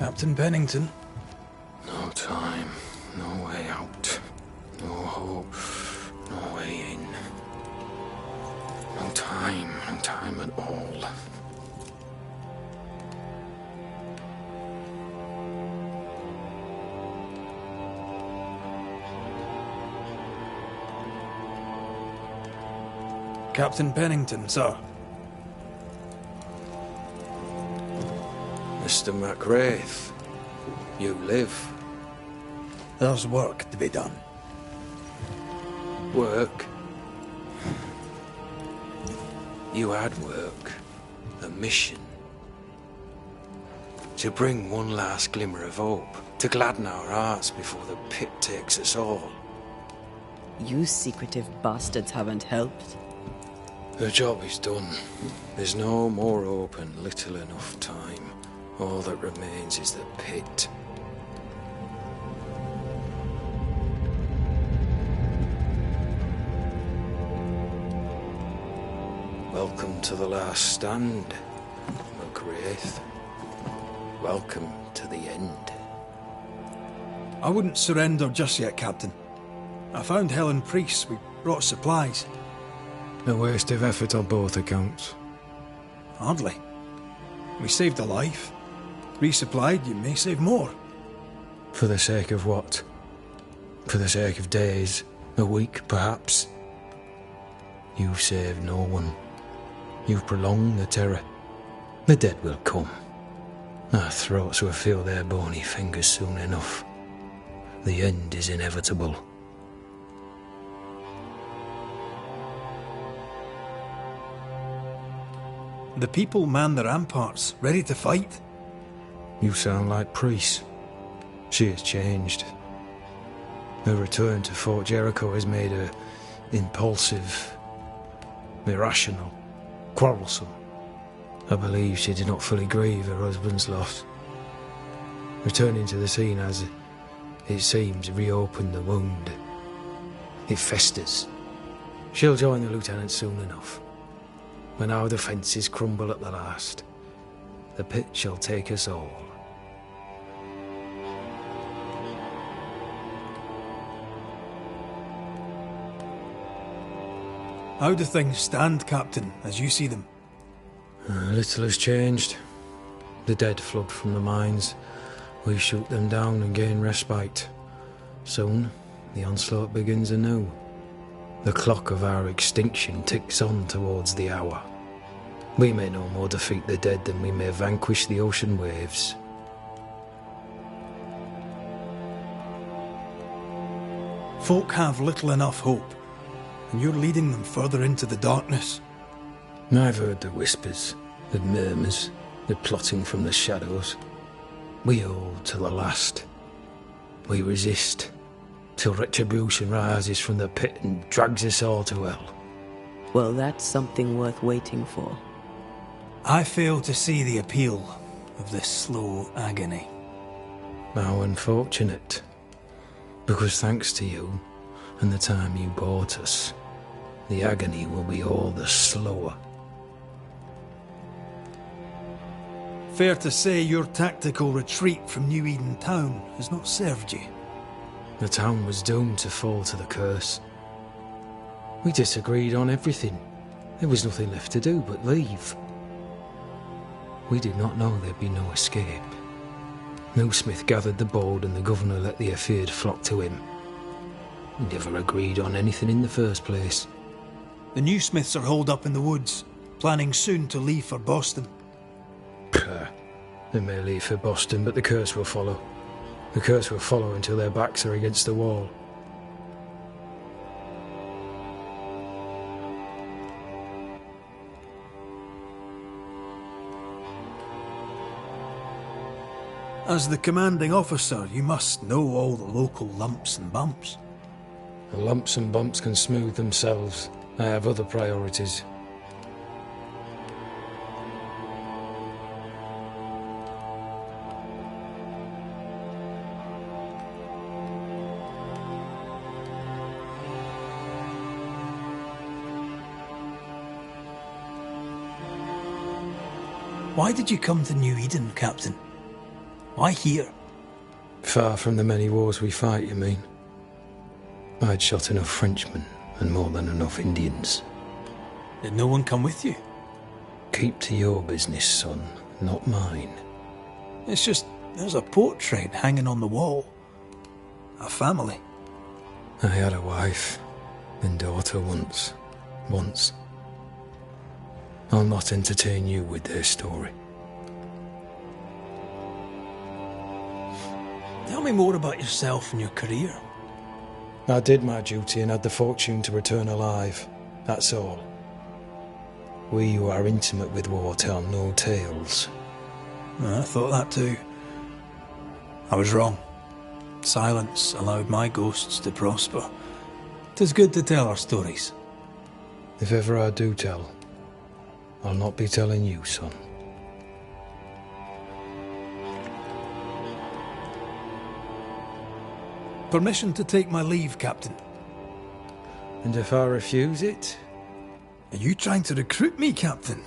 Captain Pennington. No time, no way out, no hope, no way in. No time at all. Captain Pennington, sir. Mr. McWraith, you live. There's work to be done. Work? You had work. A mission. To bring one last glimmer of hope. To gladden our hearts before the pit takes us all. You secretive bastards haven't helped. The job is done. There's no more hope and little enough time. All that remains is the pit. Welcome to the last stand, McWraith. Welcome to the end. I wouldn't surrender just yet, Captain. I found Helen Priest. We brought supplies. A waste of effort on both accounts. Hardly. We saved a life. Resupplied, you may save more. For the sake of what? For the sake of days, a week perhaps? You've saved no one. You've prolonged the terror. The dead will come. Our throats will feel their bony fingers soon enough. The end is inevitable. The people man the ramparts, ready to fight. You sound like Priest. She has changed. Her return to Fort Jericho has made her impulsive, irrational, quarrelsome. I believe she did not fully grieve her husband's loss. Returning to the scene has, it seems, reopened the wound. It festers. She'll join the lieutenant soon enough. When our defences crumble at the last, the pit shall take us all. How do things stand, Captain, as you see them? Little has changed. The dead flood from the mines. We shoot them down and gain respite. Soon, the onslaught begins anew. The clock of our extinction ticks on towards the hour. We may no more defeat the dead than we may vanquish the ocean waves. Folk have little enough hope, and you're leading them further into the darkness. I've heard the whispers, the murmurs, the plotting from the shadows. We hold to the last. We resist, till retribution rises from the pit and drags us all to hell. Well, that's something worth waiting for. I fail to see the appeal of this slow agony. How unfortunate. Because thanks to you, and the time you bought us, the agony will be all the slower. Fair to say your tactical retreat from New Eden town has not served you. The town was doomed to fall to the curse. We disagreed on everything. There was nothing left to do but leave. We did not know there'd be no escape. No Smith gathered the bold and the governor let the afeard flock to him. We never agreed on anything in the first place. The new Smiths are holed up in the woods, planning soon to leave for Boston. They may leave for Boston, but the curse will follow. The curse will follow until their backs are against the wall. As the commanding officer, you must know all the local lumps and bumps. The lumps and bumps can smooth themselves. I have other priorities. Why did you come to New Eden, Captain? Why here? Far from the many wars we fight, you mean? I'd shot enough Frenchmen and more than enough Indians. Did no one come with you? Keep to your business, son, not mine. It's just, there's a portrait hanging on the wall. A family. I had a wife and daughter once. I'll not entertain you with their story. Tell me more about yourself and your career. I did my duty and had the fortune to return alive. That's all. We who are intimate with war tell no tales. I thought that too. I was wrong. Silence allowed my ghosts to prosper. 'Tis good to tell our stories. If ever I do tell, I'll not be telling you, son. Permission to take my leave, Captain. And if I refuse it? Are you trying to recruit me, Captain?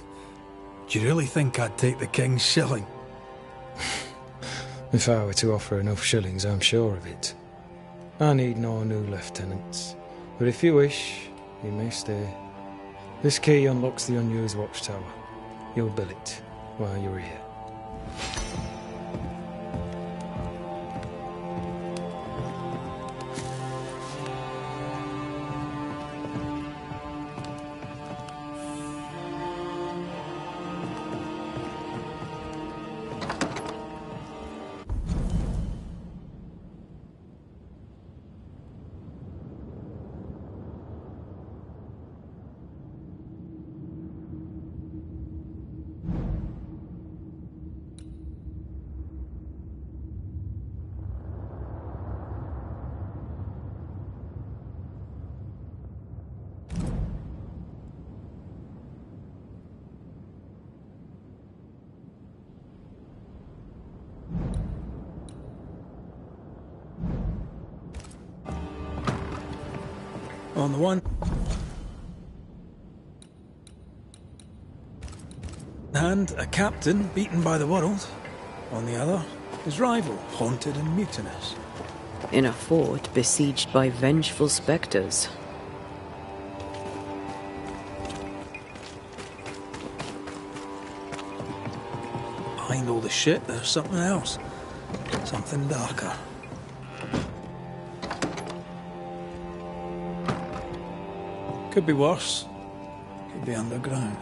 Do you really think I'd take the King's shilling? If I were to offer enough shillings, I'm sure of it. I need no new lieutenants. But if you wish, you may stay. This key unlocks the unused watchtower. You'll bill it while you're here. On the one hand, a captain beaten by the world. On the other, his rival, haunted and mutinous. In a fort besieged by vengeful spectres. Behind all the shit, there's something else. Something darker. Could be worse. Could be underground.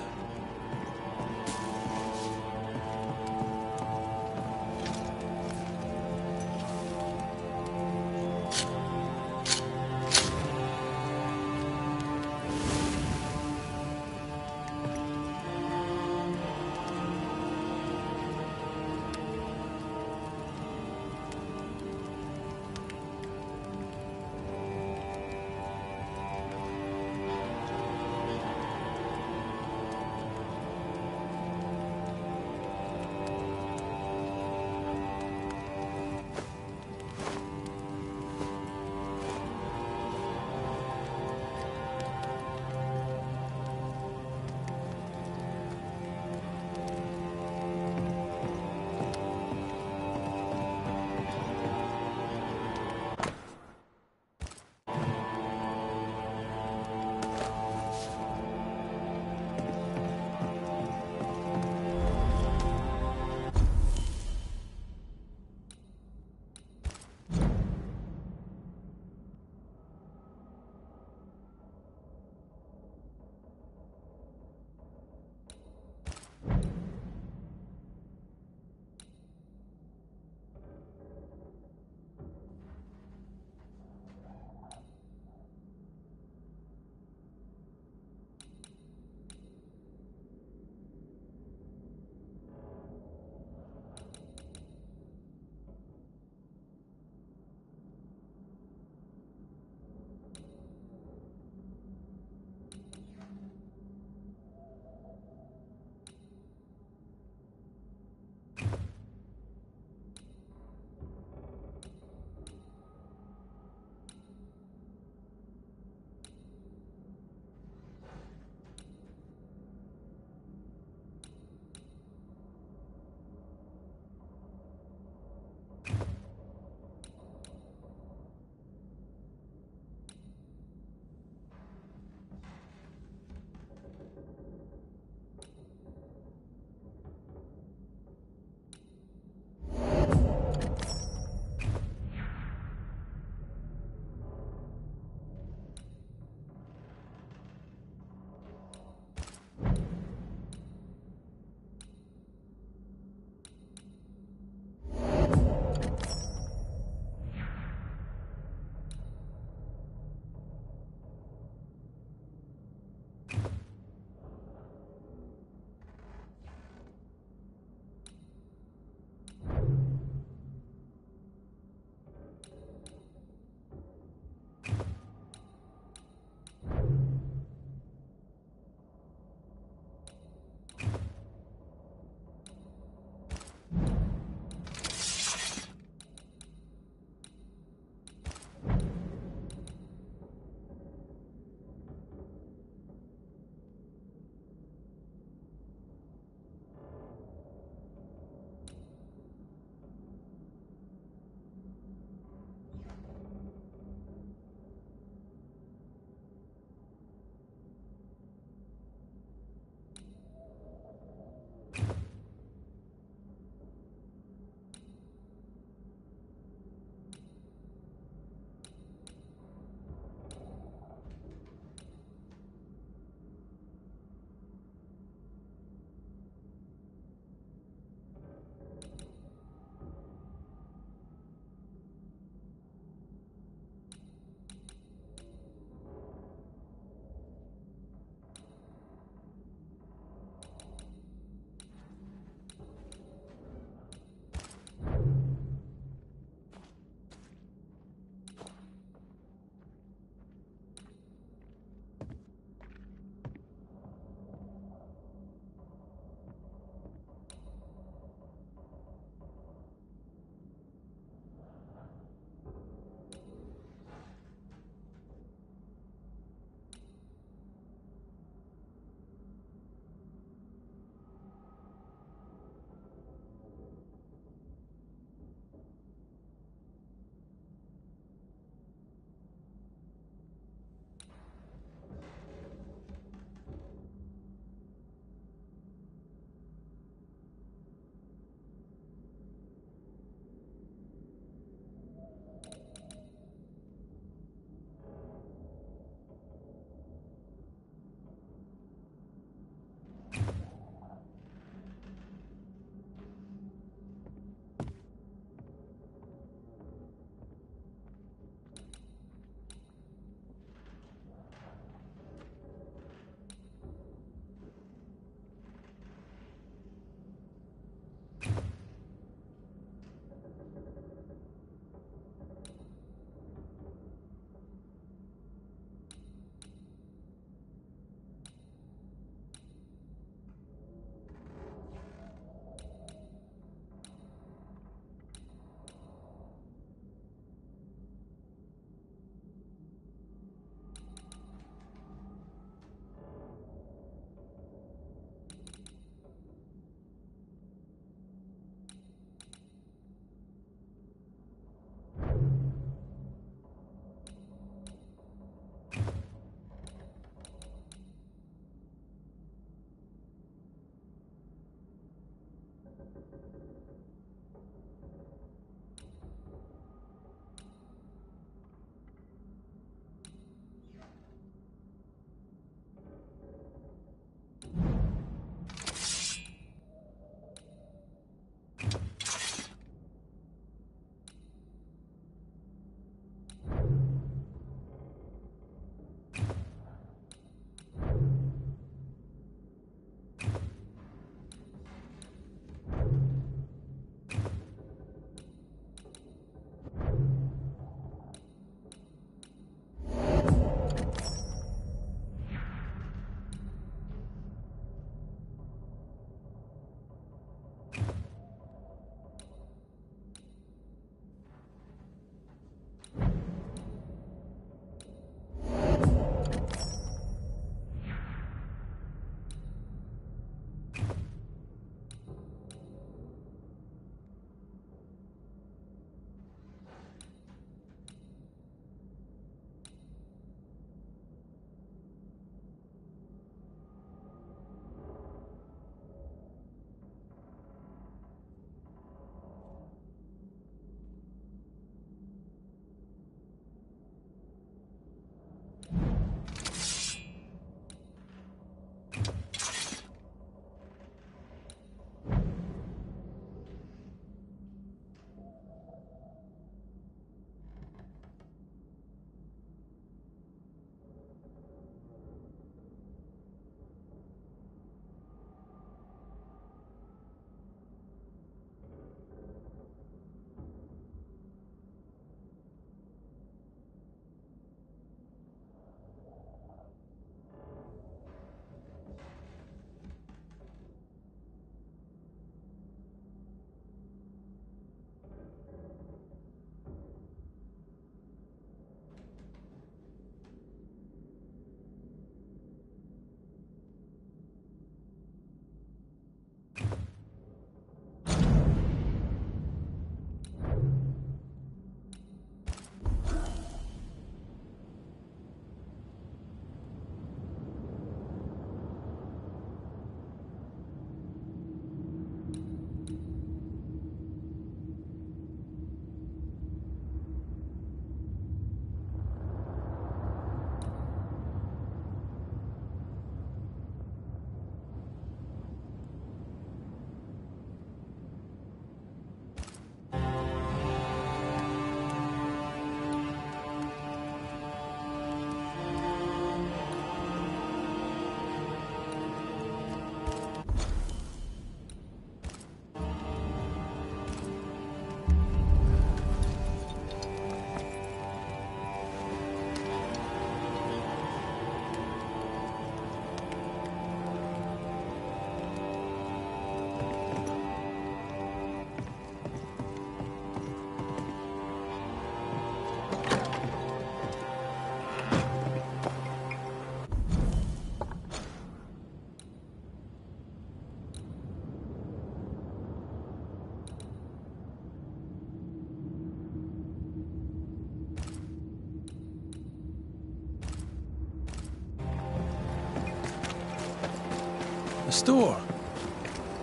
A store?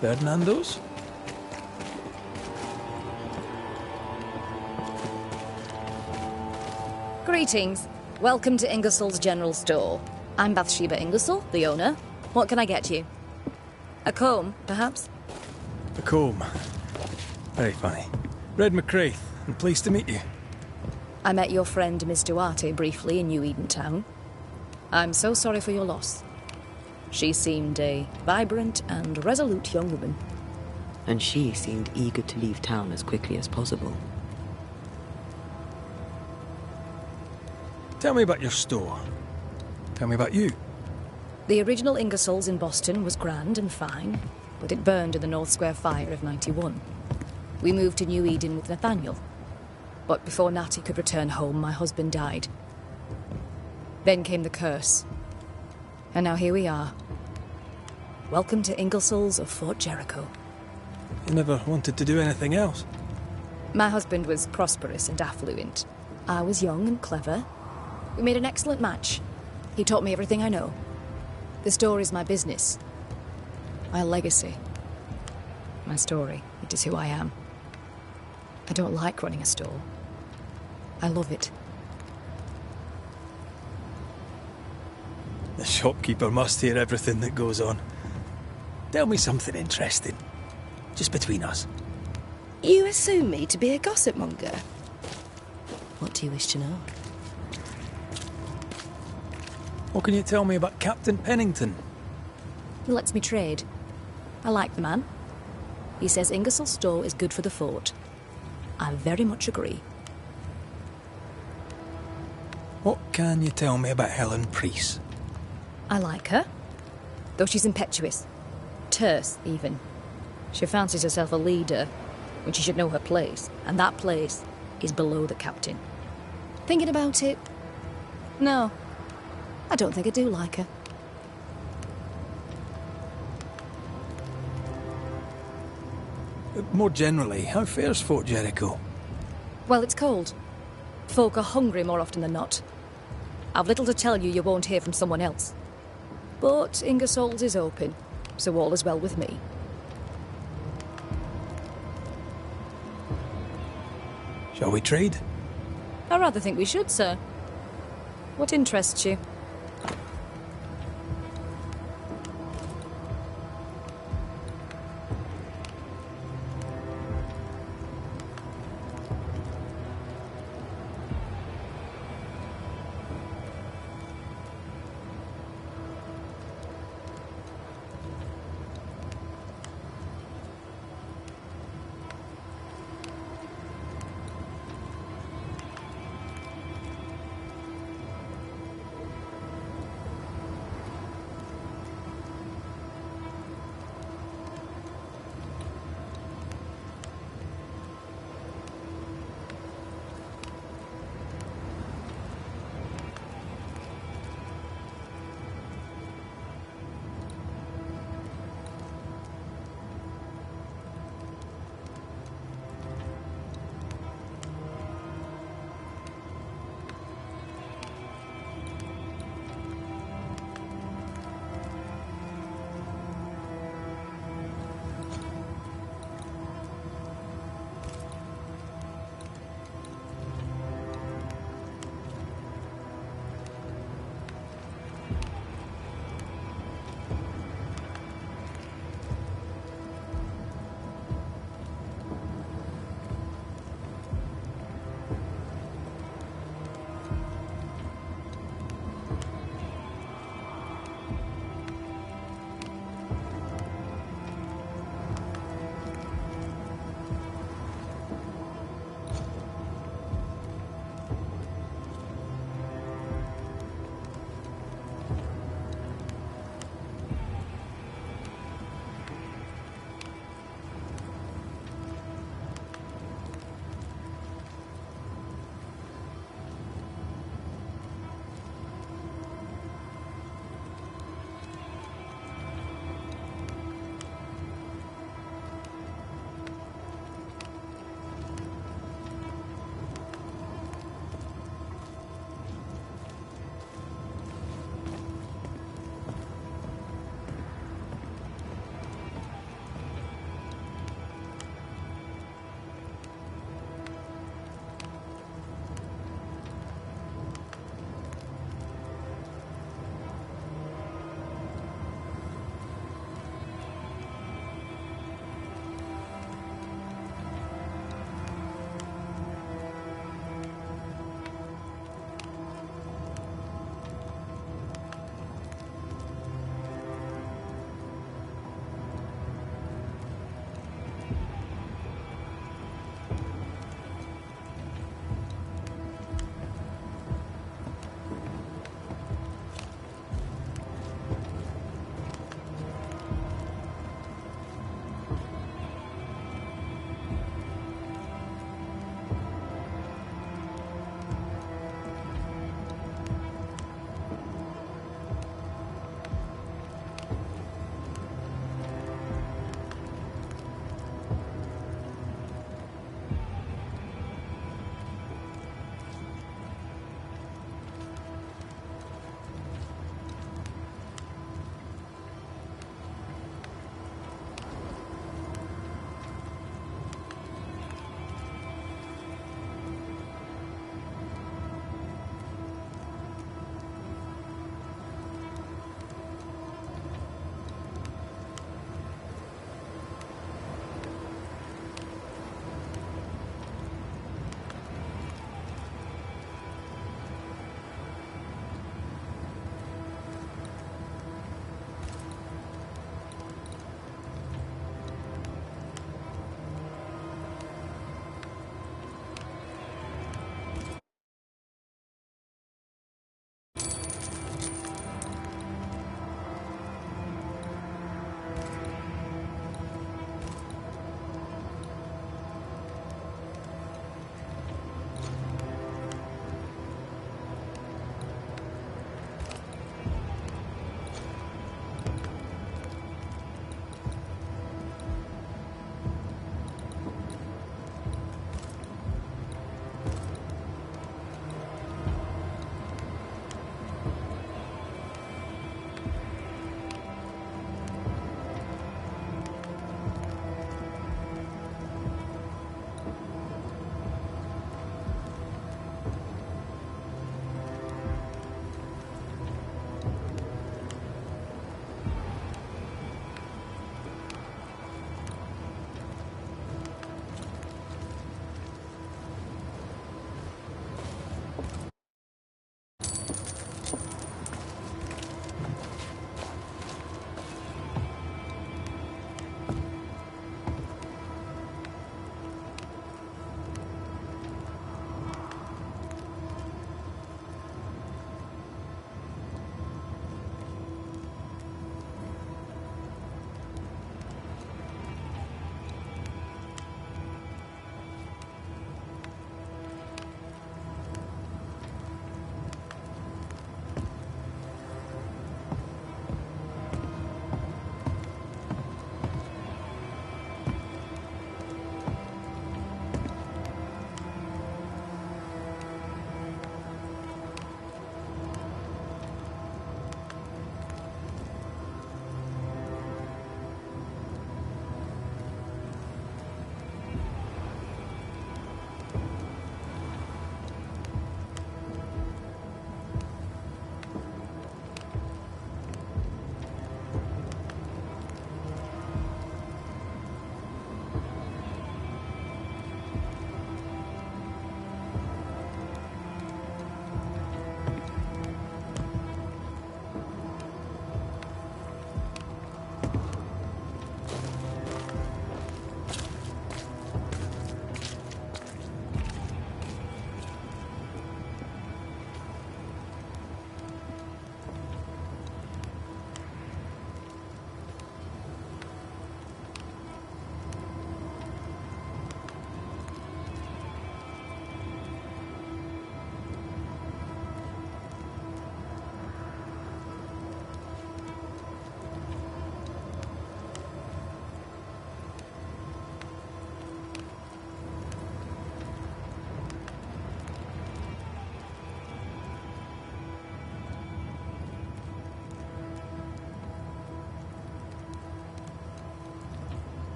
Ferdinando's? Greetings. Welcome to Ingersoll's General Store. I'm Bathsheba Ingersoll, the owner. What can I get you? A comb, perhaps? A comb. Very funny. Red McCraith, and pleased to meet you. I met your friend Miss Duarte briefly in New Eden Town. I'm so sorry for your loss. She seemed a vibrant and resolute young woman. And she seemed eager to leave town as quickly as possible. Tell me about your store. Tell me about you. The original Ingersoll's in Boston was grand and fine, but it burned in the North Square fire of '91. We moved to New Eden with Nathaniel. But before Natty could return home, my husband died. Then came the curse. And now here we are. Welcome to Ingersoll's of Fort Jericho. You never wanted to do anything else. My husband was prosperous and affluent. I was young and clever. We made an excellent match. He taught me everything I know. The store is my business. My legacy. my story. It is who I am. I don't like running a store. I love it. The shopkeeper must hear everything that goes on. Tell me something interesting. Just between us. You assume me to be a gossip monger. What do you wish to know? What can you tell me about Captain Pennington? He lets me trade. I like the man. He says Ingersoll's store is good for the fort. I very much agree. What can you tell me about Helen Priest? I like her, though she's impetuous. Terse, even. She fancies herself a leader, when she should know her place, and that place is below the captain. Thinking about it, no, I don't think I do like her. More generally, how fares Fort Jericho? Well, it's cold. Folk are hungry more often than not. I've little to tell you won't hear from someone else. But Ingersoll's is open, so all is well with me. Shall we trade? I rather think we should, sir. What interests you?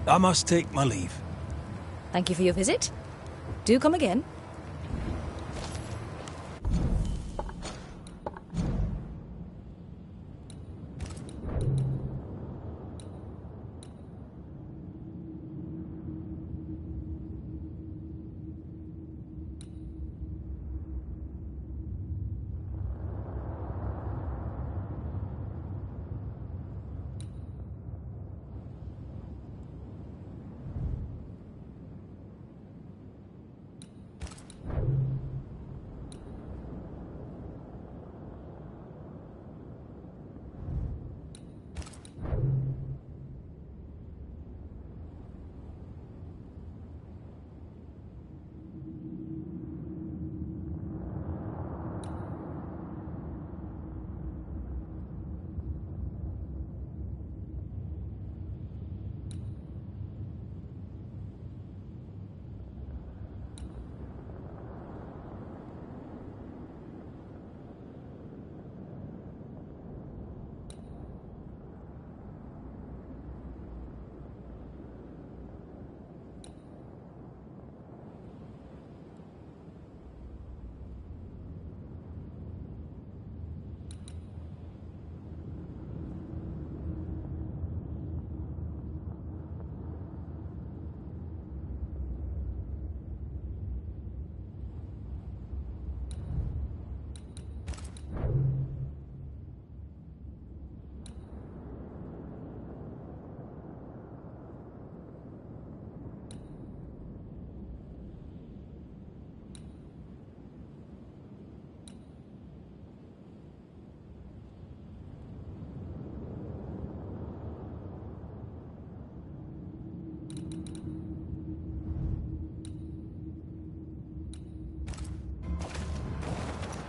I must take my leave. Thank you for your visit. Do come again.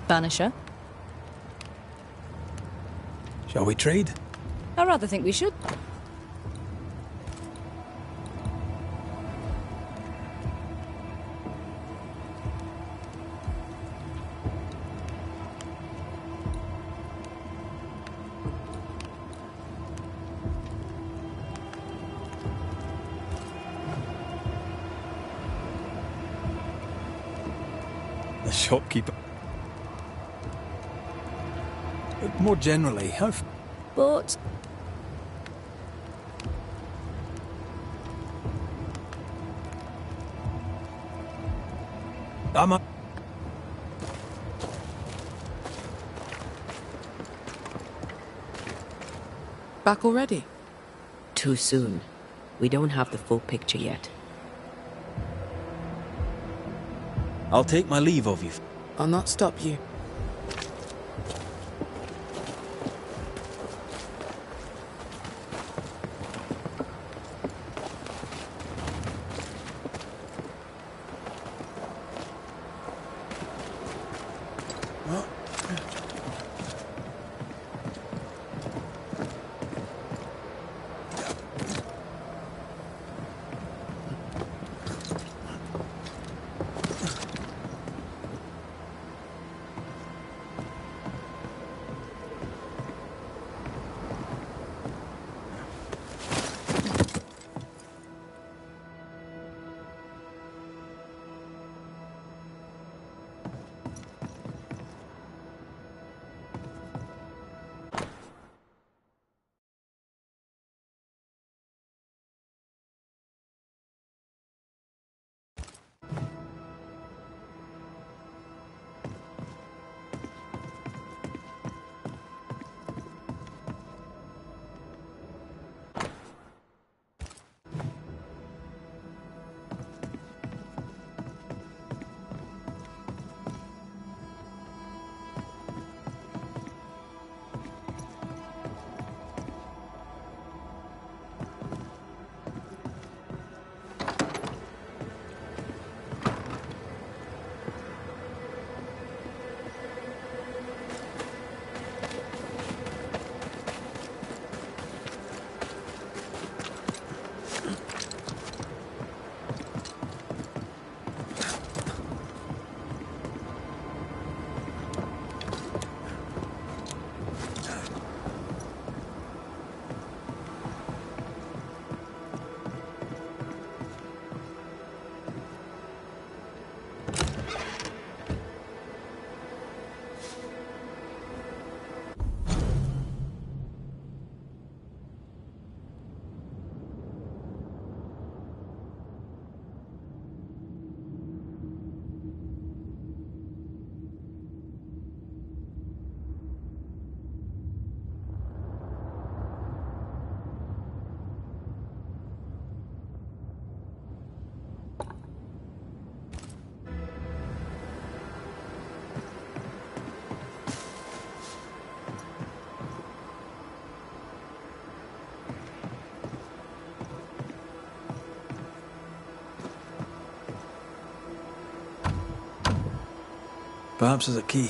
Banisher? Shall we trade? I rather think we should. The shopkeeper. But more generally, how... But I'm a... Back already? Too soon. We don't have the full picture yet. I'll take my leave of you. I'll not stop you. Perhaps there's a key.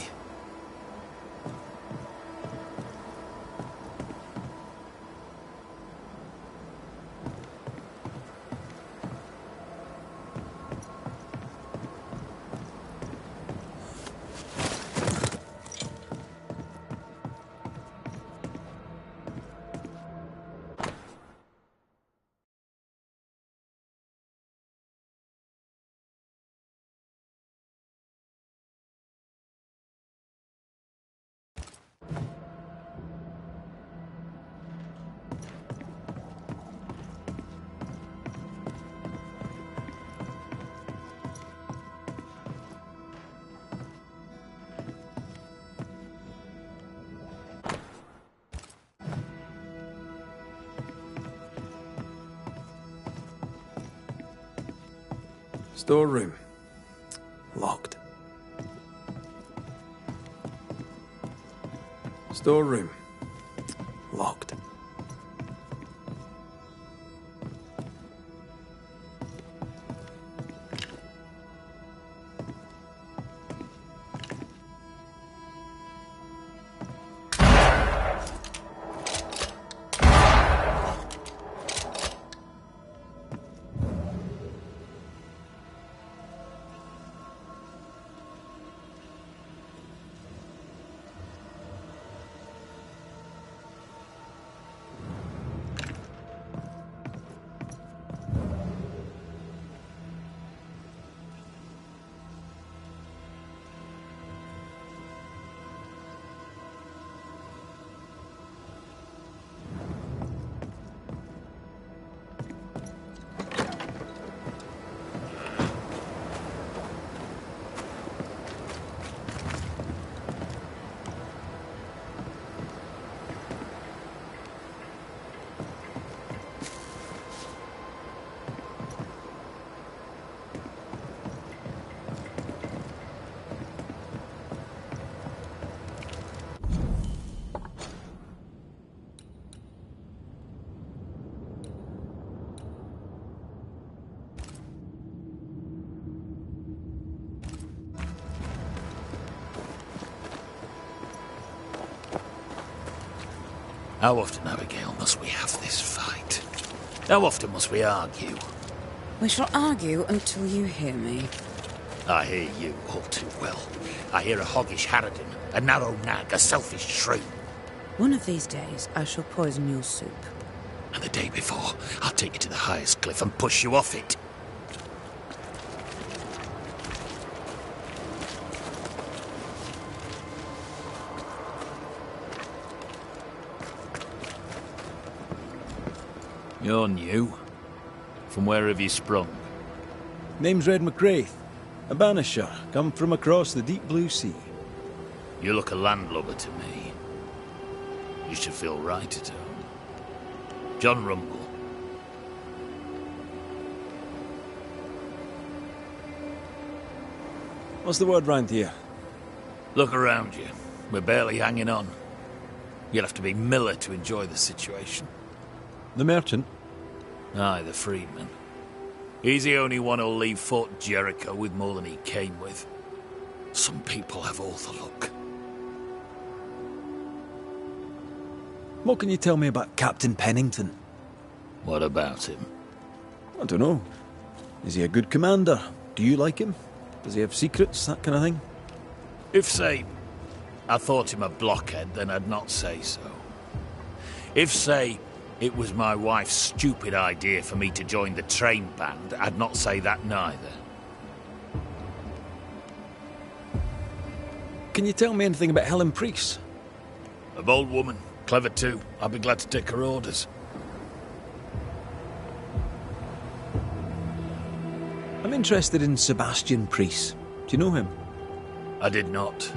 Storeroom. Locked. Storeroom. Locked. How often, Abigail, must we have this fight? How often must we argue? We shall argue until you hear me. I hear you all too well. I hear a hoggish harridan, a narrow nag, a selfish shrew. One of these days, I shall poison your soup. And the day before, I'll take you to the highest cliff and push you off it. You're new. From where have you sprung? Name's Red McWraith, a Banisher, come from across the deep blue sea. You look a landlubber to me. You should feel right at home. John Rumble. What's the word round here? Look around you. We're barely hanging on. You'll have to be Miller to enjoy the situation. The merchant? Aye, the freedman. He's the only one who'll leave Fort Jericho with more than he came with. Some people have all the luck. What can you tell me about Captain Pennington? What about him? I don't know. Is he a good commander? Do you like him? Does he have secrets, that kind of thing? If, say, I thought him a blockhead, then I'd not say so. If, say, it was my wife's stupid idea for me to join the train band, I'd not say that neither. Can you tell me anything about Helen Priest? A bold woman, clever too. I'd be glad to take her orders. I'm interested in Sebastian Priest. Do you know him? I did not,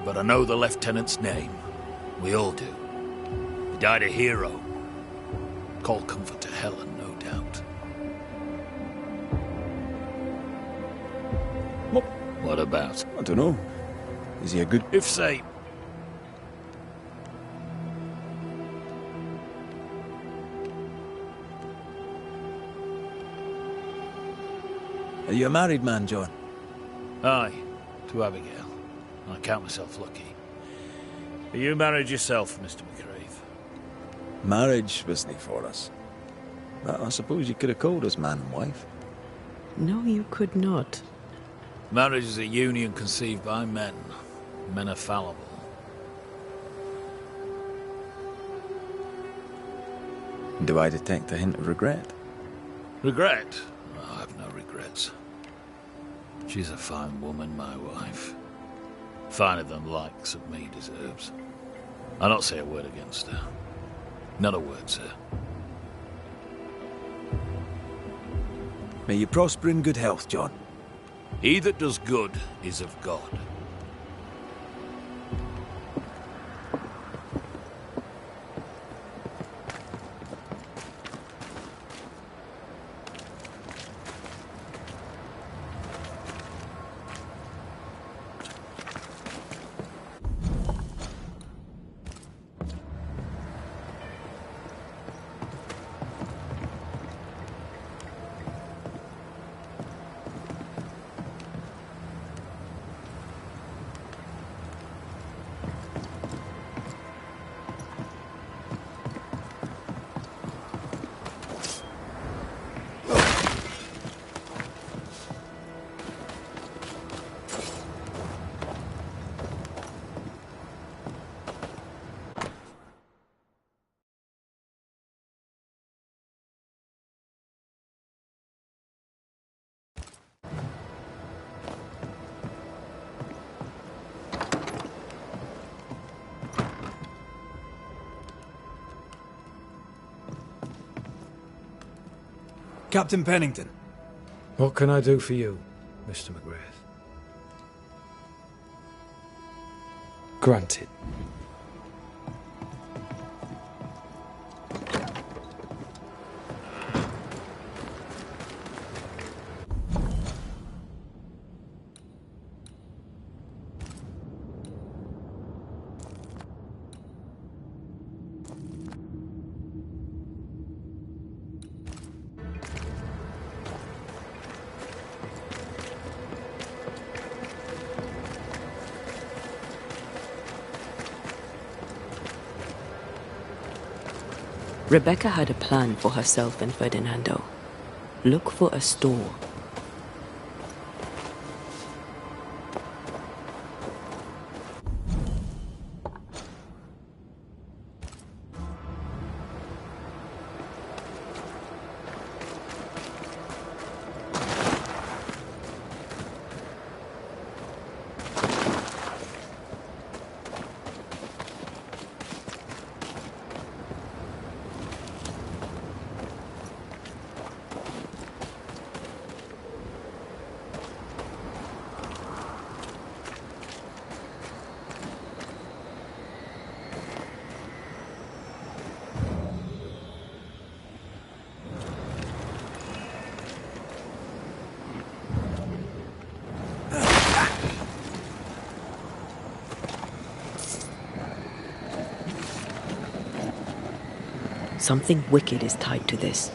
but I know the lieutenant's name. We all do. He died a hero. Call comfort to Helen, no doubt. What about? I don't know. Is he a good... If, say... Are you a married man, John? Aye, to Abigail. I count myself lucky. But you married yourself, Mr. McCraith. Marriage wasn't for us. But I suppose you could have called us man and wife. No, you could not. Marriage is a union conceived by men. Men are fallible. Do I detect a hint of regret? Regret? Oh, I have no regrets. She's a fine woman, my wife. Finer than likes of me deserves. I'll not say a word against her. Not a word, sir. May you prosper in good health, John. He that does good is of God. Captain Pennington. What can I do for you, Mr. McGrath? Granted. Rebecca had a plan for herself and Ferdinando. Look for a store. Something wicked is tied to this.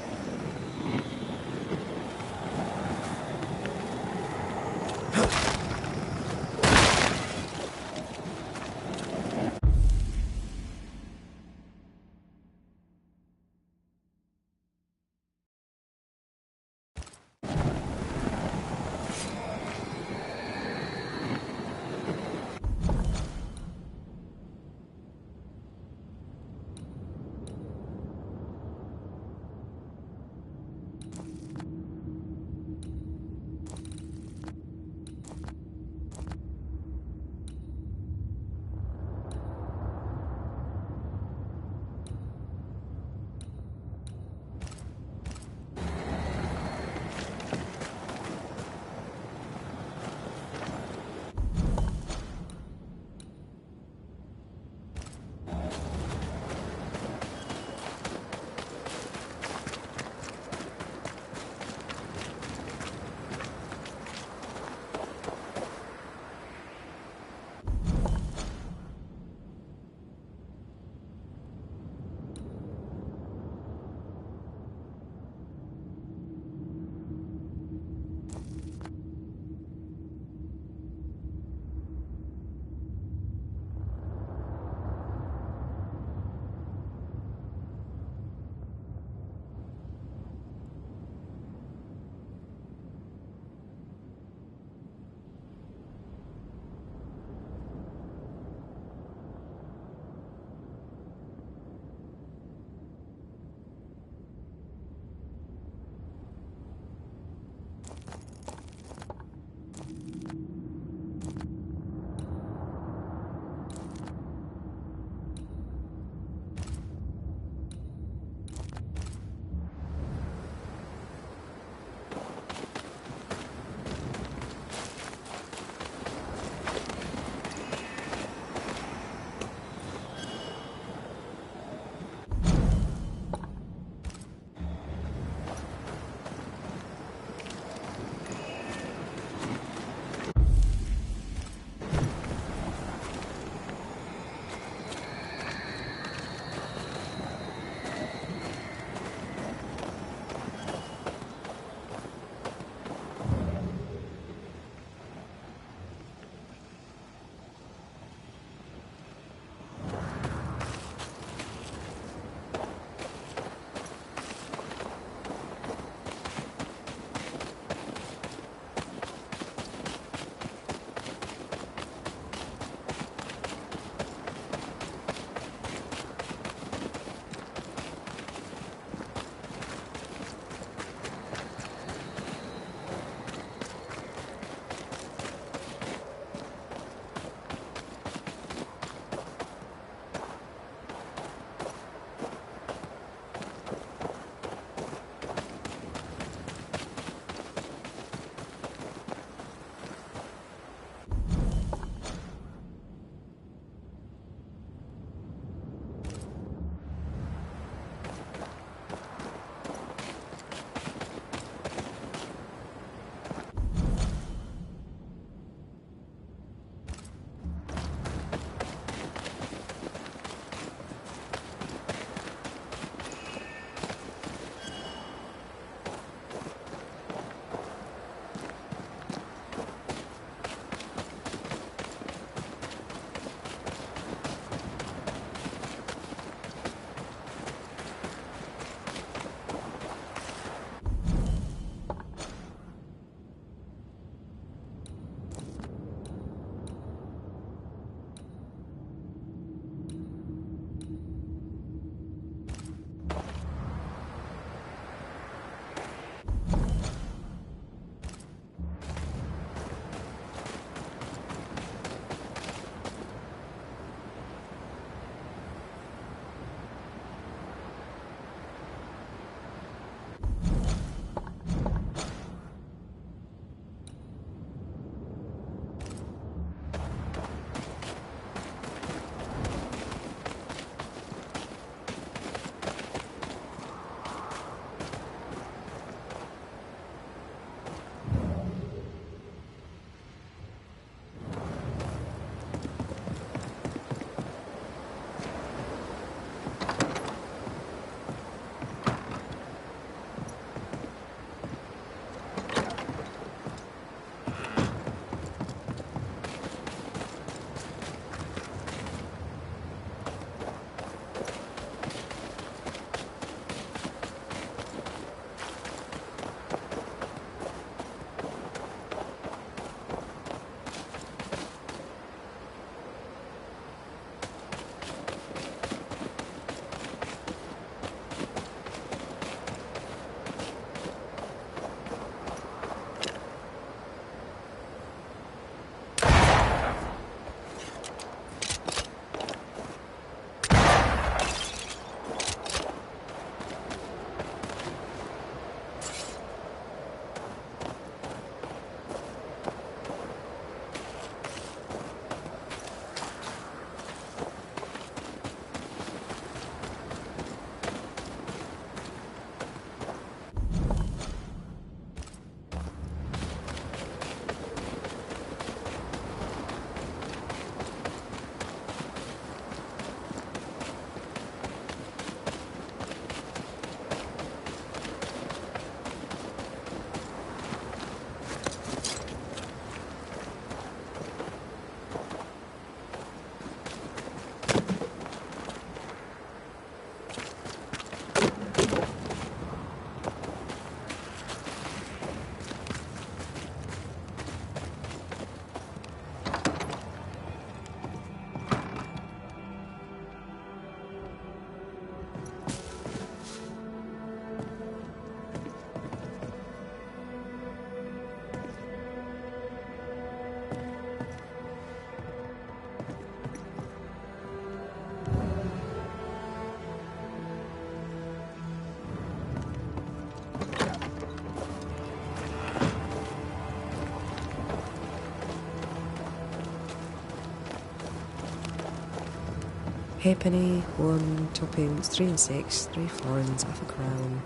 Halfpenny, 1, twopence, 3 and 6, 3 florins, half a crown.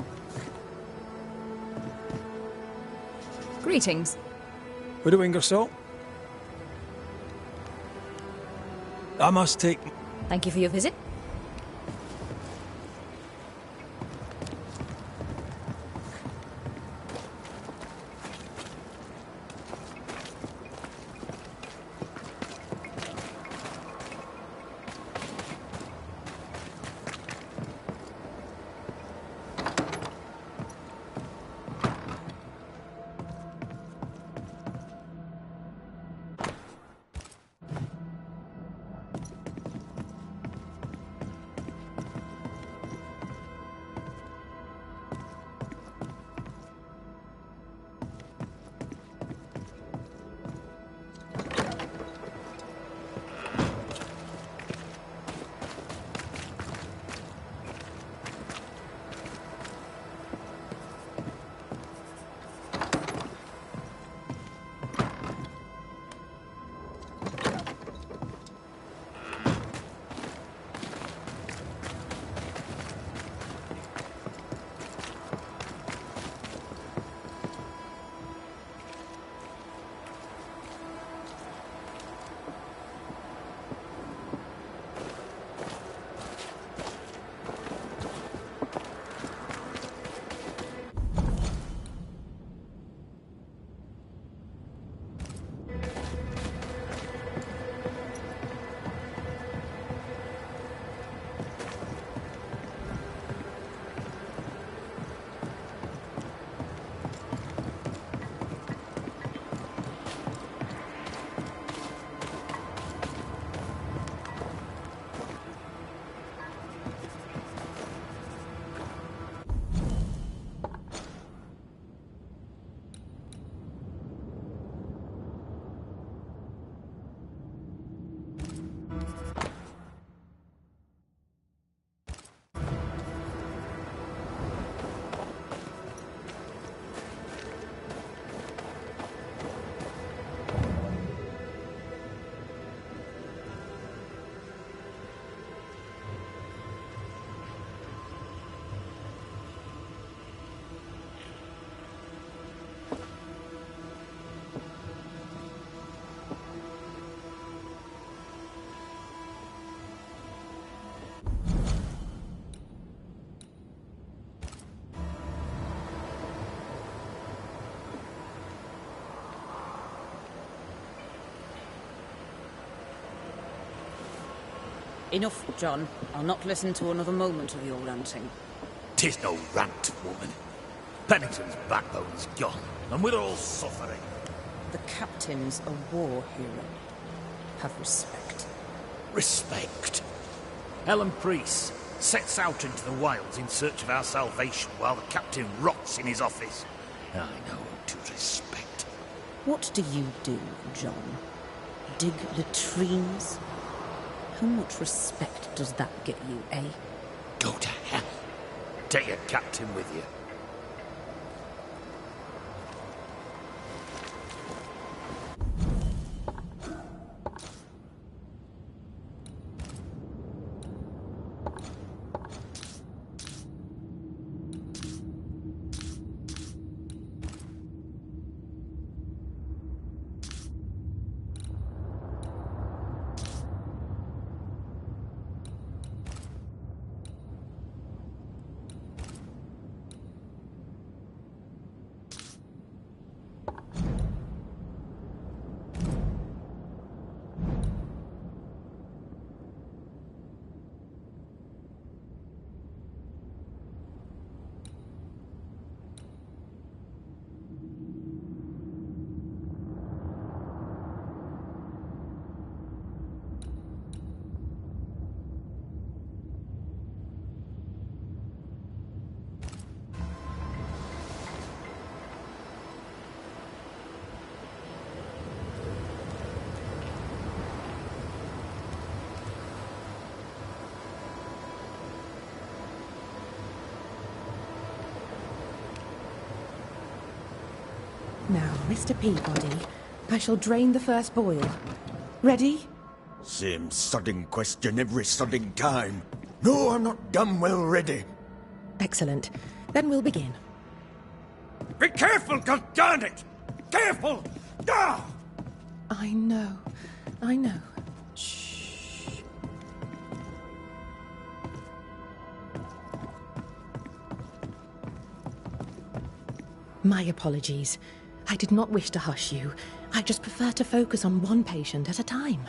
Greetings. Widow Ingersoll? I must take... Thank you for your visit. Enough, John. I'll not listen to another moment of your ranting. 'Tis no rant, woman. Pennington's backbone's gone, and we're all suffering. The captain's a war hero. Have respect. Respect. Ellen Priest sets out into the wilds in search of our salvation while the captain rots in his office. I know who to respect. What do you do, John? Dig latrines? How much respect does that get you, eh? Go to hell. Take your captain with you. Now, Mr. Peabody, I shall drain the first boil. Ready? Same sodding question every sodding time. No, I'm not damn well ready. Excellent. Then we'll begin. Be careful, goddammit! Careful! Ah! I know. My apologies. I did not wish to hush you. I just prefer to focus on one patient at a time.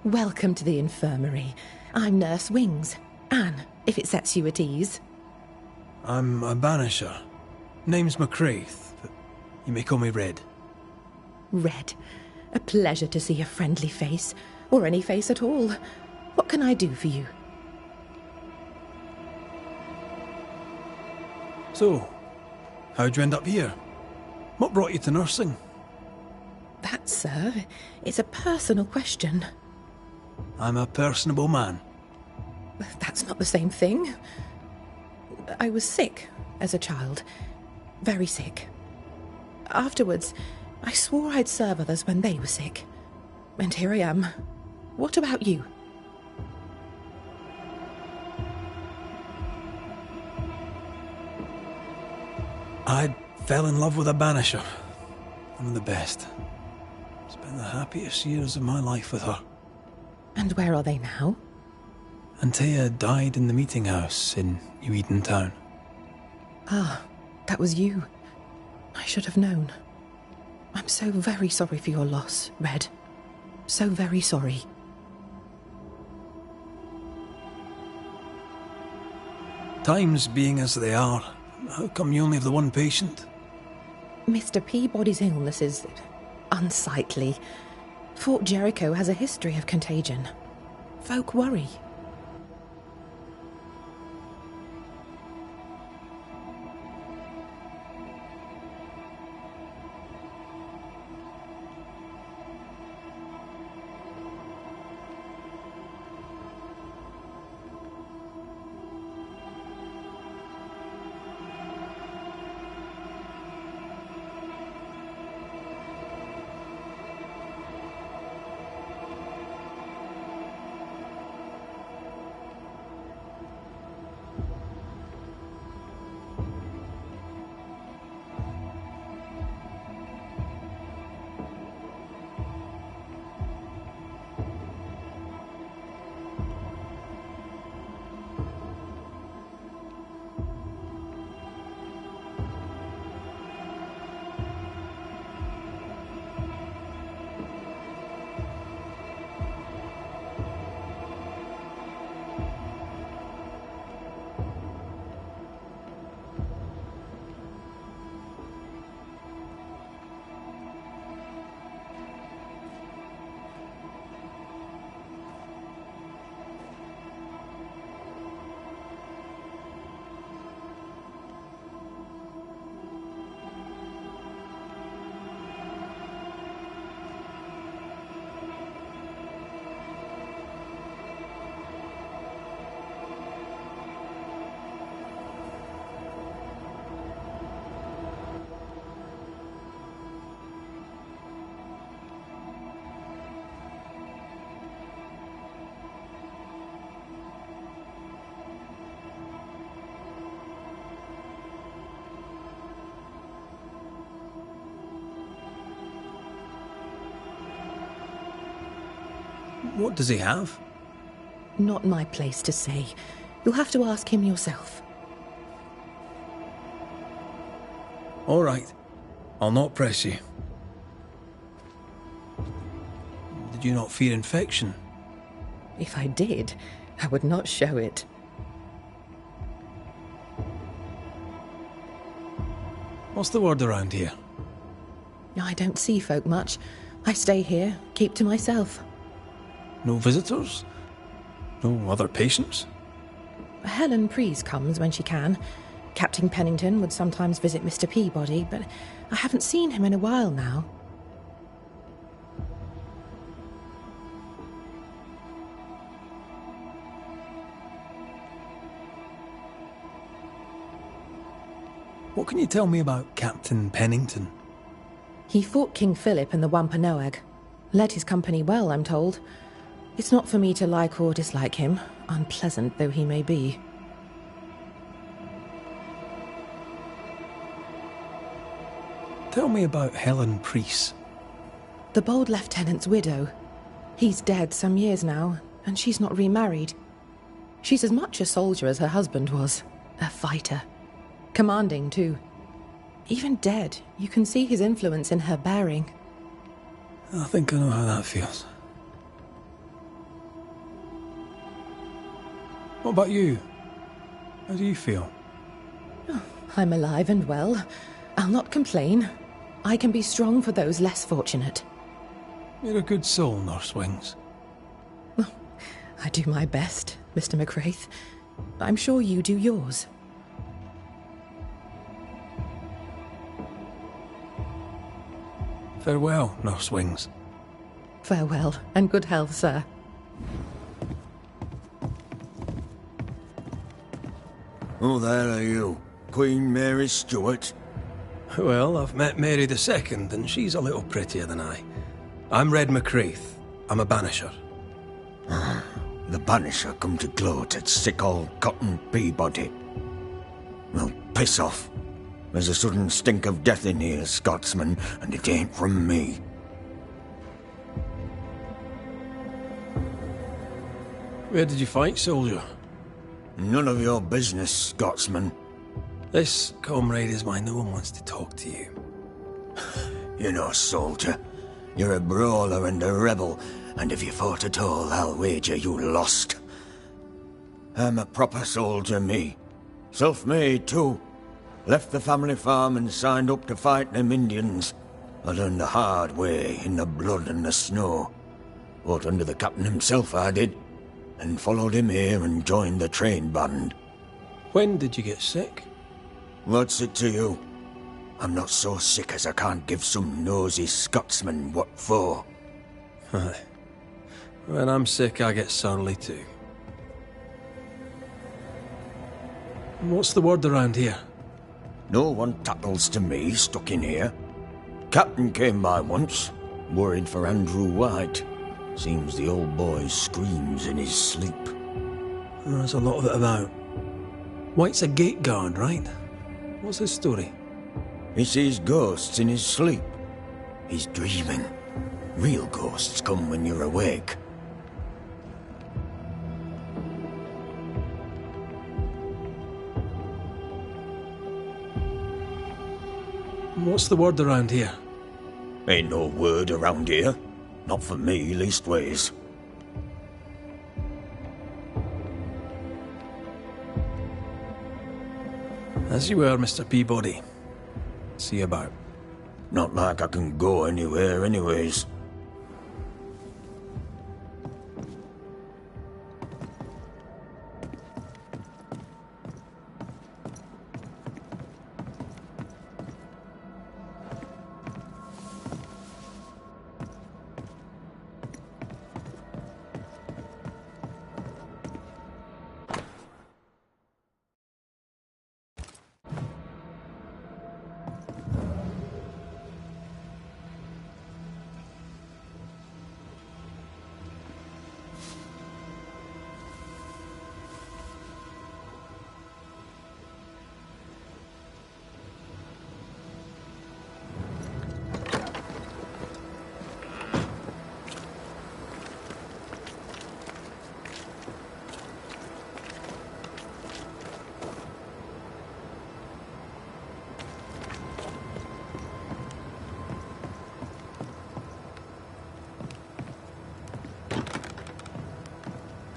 Welcome to the infirmary. I'm Nurse Wings. Anne, if it sets you at ease. I'm a Banisher. Name's McCraith, but you may call me Red. Red. A pleasure to see a friendly face, or any face at all. What can I do for you? So, how'd you end up here? What brought you to nursing? That, sir, is a personal question. I'm a personable man. That's not the same thing. I was sick as a child. Very sick. Afterwards, I swore I'd serve others when they were sick. And here I am. What about you? I fell in love with a Banisher. One of the best. Spent the happiest years of my life with her. And where are they now? Antea died in the meeting house in New Eden Town. Ah, that was you. I should have known. I'm so very sorry for your loss, Red. So very sorry. Times being as they are, how come you only have the one patient? Mr. Peabody's illness is unsightly. Fort Jericho has a history of contagion. Folk worry. What does he have? Not my place to say. You'll have to ask him yourself. All right. I'll not press you. Did you not fear infection? If I did, I would not show it. What's the word around here? I don't see folk much. I stay here, keep to myself. No visitors? No other patients? Helen Preece comes when she can. Captain Pennington would sometimes visit Mr. Peabody, but I haven't seen him in a while now. What can you tell me about Captain Pennington? He fought King Philip in the Wampanoag. Led his company well, I'm told. It's not for me to like or dislike him, unpleasant though he may be. Tell me about Helen Priest. The bold lieutenant's widow. He's dead some years now, and she's not remarried. She's as much a soldier as her husband was. A fighter. Commanding, too. Even dead, you can see his influence in her bearing. I think I know how that feels. What about you? How do you feel? Oh, I'm alive and well. I'll not complain. I can be strong for those less fortunate. You're a good soul, Nurse Wings. I do my best, Mr. McCraith. I'm sure you do yours. Farewell, Nurse Wings. Farewell, and good health, sir. Who there are you? Queen Mary Stuart? Well, I've met Mary II, and she's a little prettier than I. I'm Red McCraith. I'm a Banisher. The Banisher come to gloat at sick old Cotton Peabody. Well, piss off. There's a sudden stink of death in here, Scotsman, and it ain't from me. Where did you fight, soldier? None of your business, Scotsman. This, comrade, is why no one wants to talk to you. You're no soldier. You're a brawler and a rebel, and if you fought at all, I'll wager you lost. I'm a proper soldier, me. Self-made, too. Left the family farm and signed up to fight them Indians. I learned the hard way, in the blood and the snow. Fought under the captain himself, I did. And followed him here and joined the train band. When did you get sick? What's it to you? I'm not so sick as I can't give some nosy Scotsman what for. Aye. When I'm sick, I get surly too. What's the word around here? No one tattles to me stuck in here. Captain came by once, worried for Andrew White. Seems the old boy screams in his sleep. There's a lot of it about. White's a gate guard, right? What's his story? He sees ghosts in his sleep. He's dreaming. Real ghosts come when you're awake. What's the word around here? Ain't no word around here. Not for me, leastways. As you were, Mr. Peabody. See you about. Not like I can go anywhere anyways.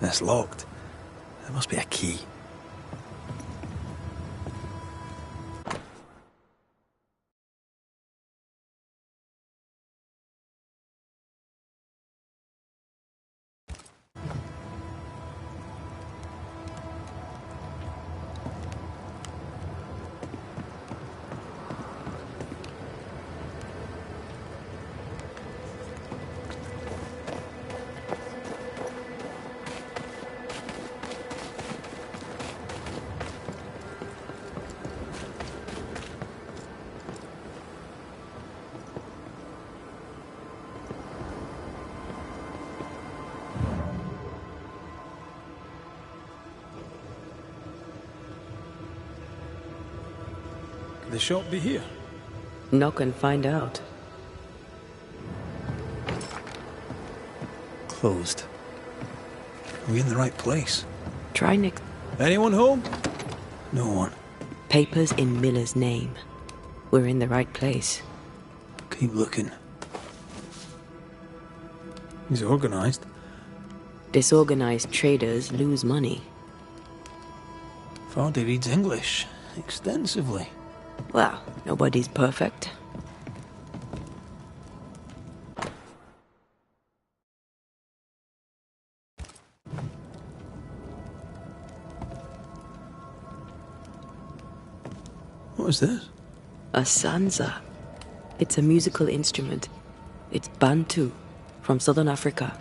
It's locked. There must be a key. the shop be here? Knock and find out. Closed. Are we in the right place? Try next. Anyone home? No one. Papers in Miller's name. We're in the right place. Keep looking. He's organized. Disorganized traders lose money. Vardy reads English extensively. Well, nobody's perfect. What is this? A sanza. It's a musical instrument. It's Bantu, from southern Africa.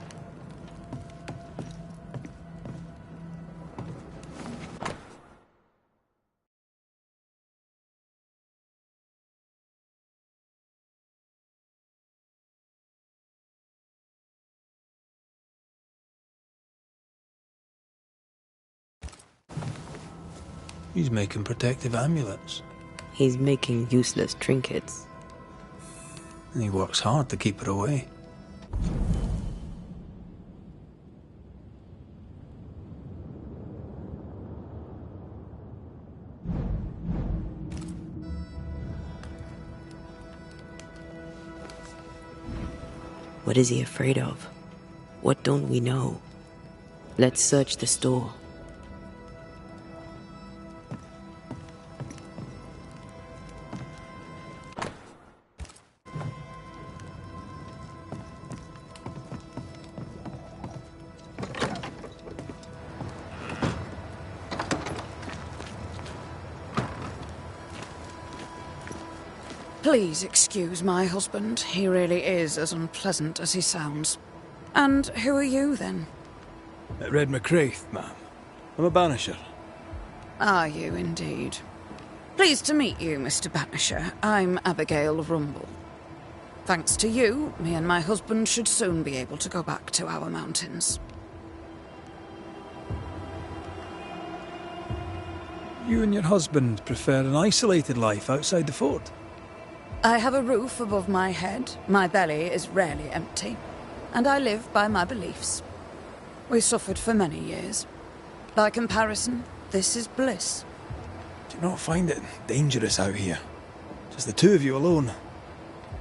He's making protective amulets. He's making useless trinkets. And he works hard to keep it away. What is he afraid of? What don't we know? Let's search the store. Please excuse my husband. He really is as unpleasant as he sounds. And who are you, then? Red McCraith, ma'am. I'm a banisher. Are you, indeed? Pleased to meet you, Mr. Banisher. I'm Abigail Rumble. Thanks to you, me and my husband should soon be able to go back to our mountains. You and your husband prefer an isolated life outside the fort? I have a roof above my head, my belly is rarely empty, and I live by my beliefs. We suffered for many years. By comparison, this is bliss. Do you not find it dangerous out here? Just the two of you alone?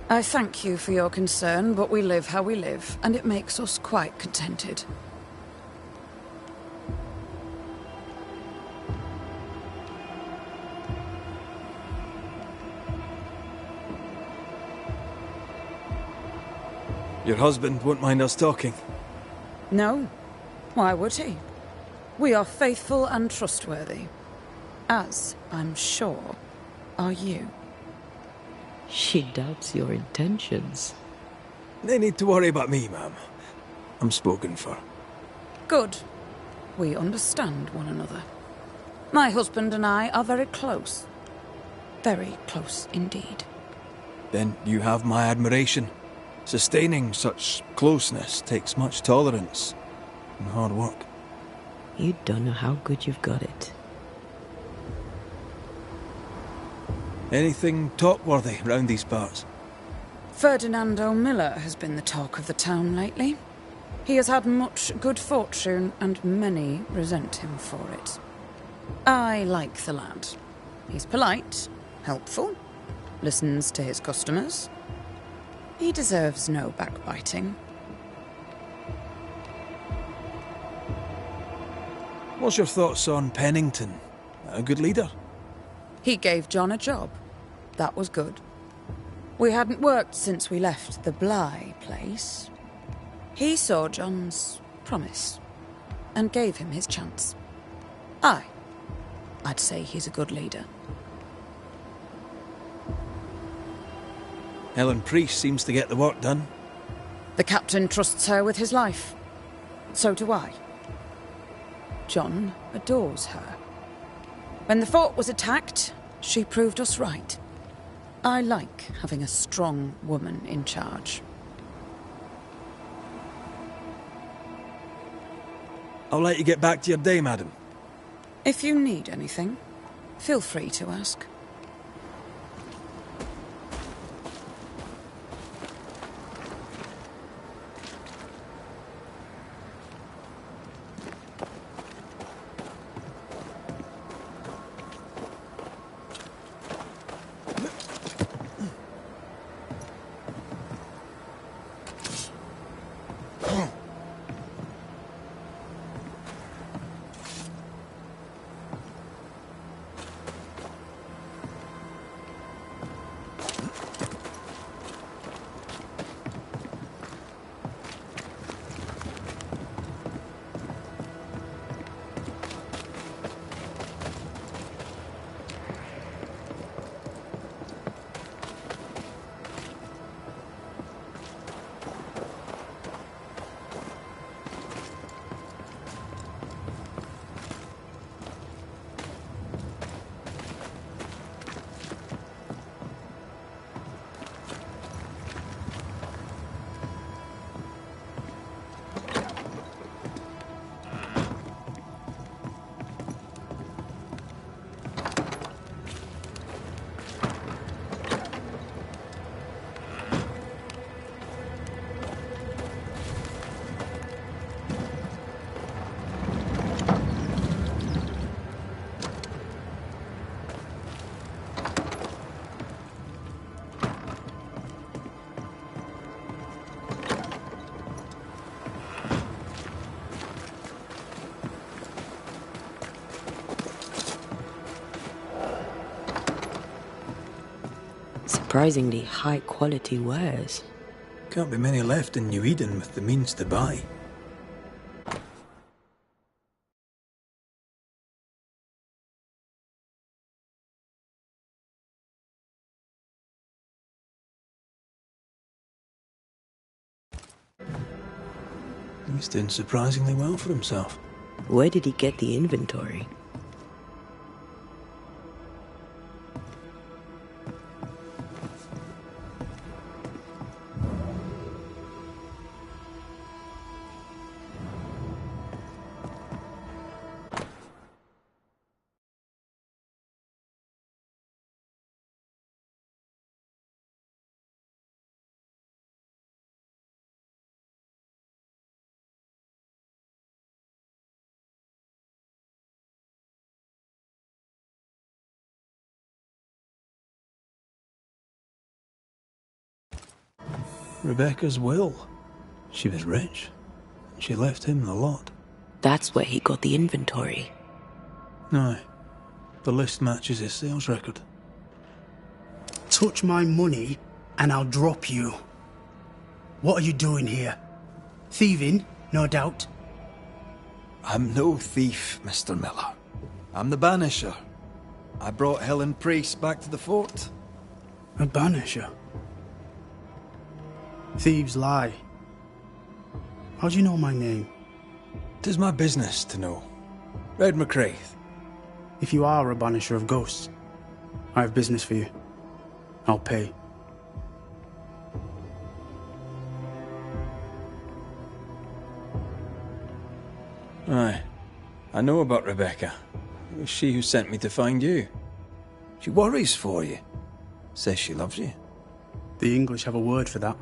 I thank you for your concern, but we live how we live, and it makes us quite contented. Your husband won't mind us talking? No. Why would he? We are faithful and trustworthy. As, I'm sure, are you. She doubts your intentions. No need to worry about me, ma'am. I'm spoken for. Good. We understand one another. My husband and I are very close. Very close indeed. Then you have my admiration. Sustaining such closeness takes much tolerance and hard work. You don't know how good you've got it. Anything talk-worthy round these parts? Ferdinando Miller has been the talk of the town lately. He has had much good fortune, and many resent him for it. I like the lad. He's polite, helpful, listens to his customers. He deserves no backbiting. What's your thoughts on Pennington? A good leader? He gave John a job. That was good. We hadn't worked since we left the Bly place. He saw John's promise and gave him his chance. I'd say he's a good leader. Helen Priest seems to get the work done. The captain trusts her with his life. So do I. John adores her. When the fort was attacked, she proved us right. I like having a strong woman in charge. I'll let you get back to your day, madam. If you need anything, feel free to ask. Surprisingly high-quality wares. Can't be many left in New Eden with the means to buy. He's doing surprisingly well for himself. Where did he get the inventory? Rebecca's will. She was rich. She left him the lot. That's where he got the inventory. Aye. The list matches his sales record. Touch my money and I'll drop you. What are you doing here? Thieving, no doubt. I'm no thief, Mr. Miller. I'm the Banisher. I brought Helen Priest back to the fort. A Banisher? Thieves lie. How do you know my name? 'Tis my business to know. Red McCraith. If you are a Banisher of ghosts, I have business for you. I'll pay. Aye. I know about Rebecca. It was she who sent me to find you. She worries for you. Says she loves you. The English have a word for that.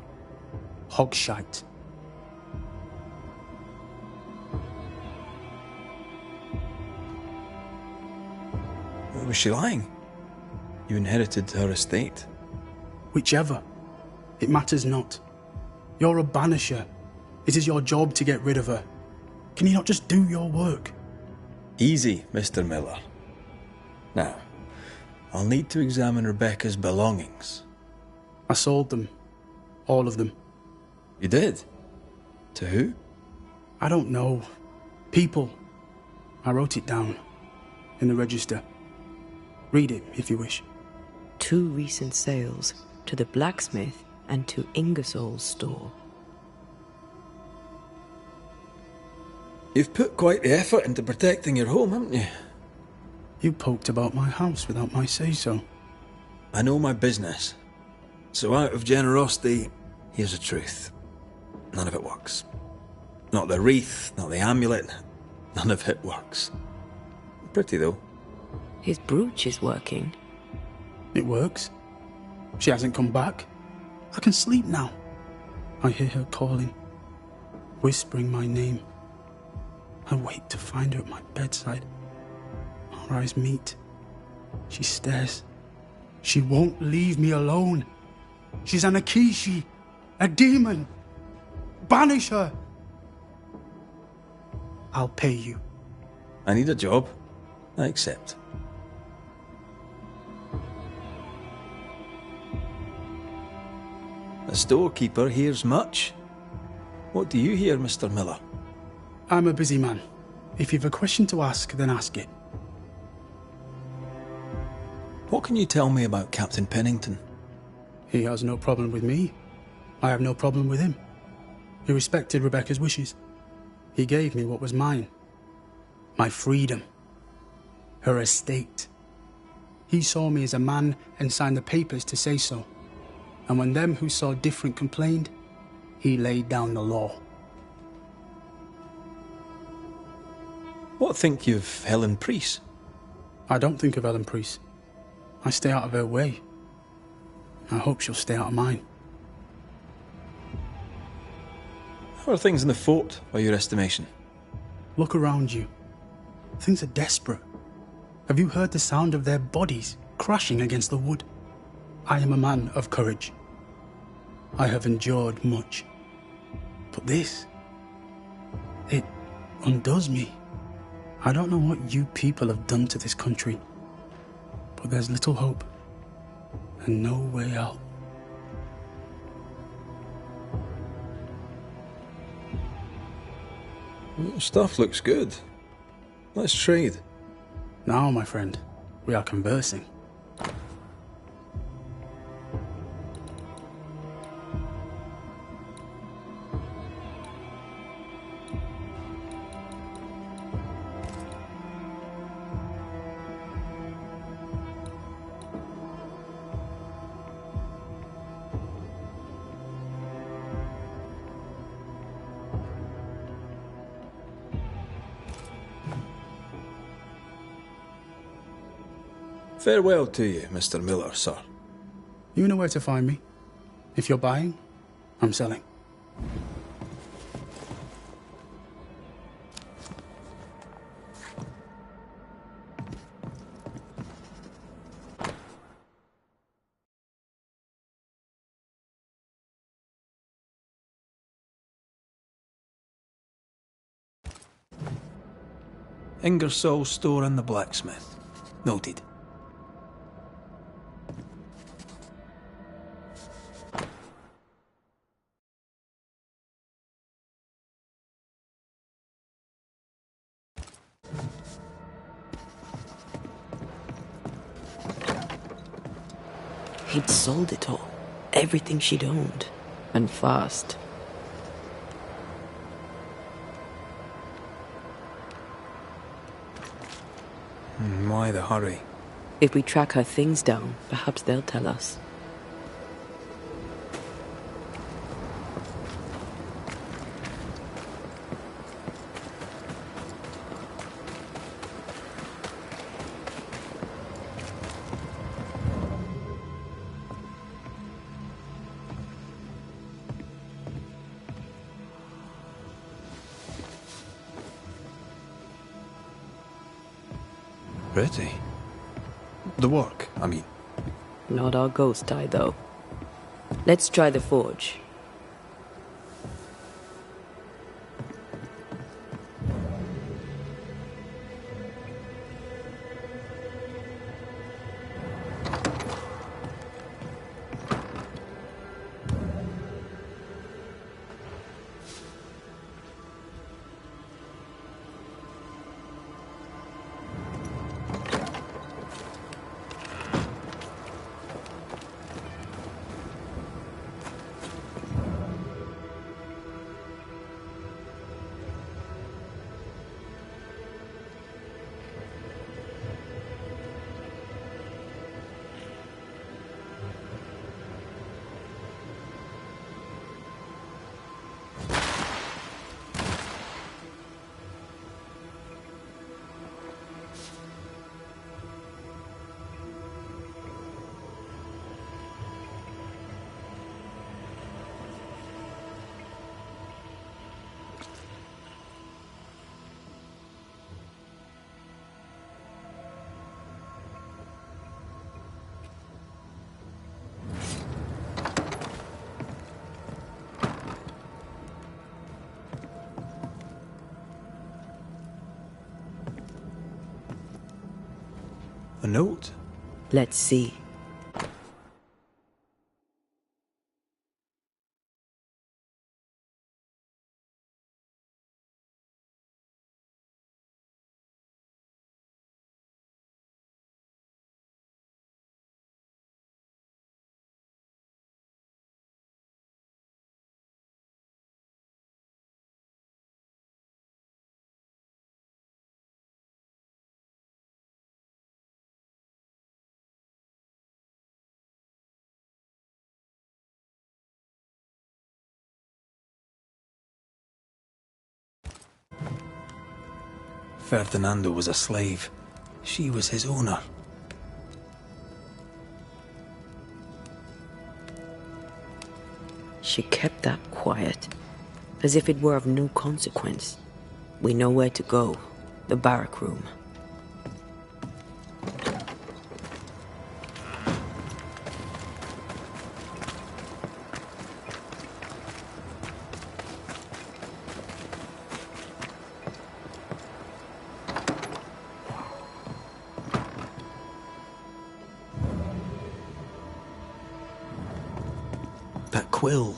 Hogshite. Was she lying? You inherited her estate. Whichever. It matters not. You're a Banisher. It is your job to get rid of her. Can you not just do your work? Easy, Mr. Miller. Now, I'll need to examine Rebecca's belongings. I sold them. All of them. You did? To who? I don't know. People. I wrote it down. In the register. Read it, if you wish. 2 recent sales, to the blacksmith and to Ingersoll's store. You've put quite the effort into protecting your home, haven't you? You poked about my house without my say-so. I know my business. So out of generosity, here's the truth. None of it works. Not the wreath, not the amulet. None of it works. Pretty, though. His brooch is working. It works. She hasn't come back. I can sleep now. I hear her calling, whispering my name. I wait to find her at my bedside. Our eyes meet. She stares. She won't leave me alone. She's an Akishi, a demon. Banish her. I'll pay you. I need a job. I accept. The storekeeper hears much. What do you hear, Mr. Miller? I'm a busy man. If you've a question to ask, then ask it. What can you tell me about Captain Pennington? He has no problem with me. I have no problem with him. He respected Rebecca's wishes. He gave me what was mine. My freedom. Her estate. He saw me as a man and signed the papers to say so. And when them who saw different complained, he laid down the law. What think you of Helen Priest? I don't think of Helen Priest. I stay out of her way. I hope she'll stay out of mine. How are things in the fort, by your estimation? Look around you. Things are desperate. Have you heard the sound of their bodies crashing against the wood? I am a man of courage. I have endured much. But this, it undoes me. I don't know what you people have done to this country, but there's little hope and no way out. Stuff looks good. Let's trade. Now, my friend, we are conversing. Farewell to you, Mr. Miller, sir. You know where to find me. If you're buying, I'm selling. Ingersoll store and the blacksmith. Noted. He'd sold it all. Everything she'd owned. And fast. Why the hurry? If we track her things down, perhaps they'll tell us. Pretty. The work, I mean. Not our ghost eye, though. Let's try the forge. A note? Let's see. Ferdinando was a slave. She was his owner. She kept that quiet, as if it were of no consequence. We know where to go. The barrack room. That quill.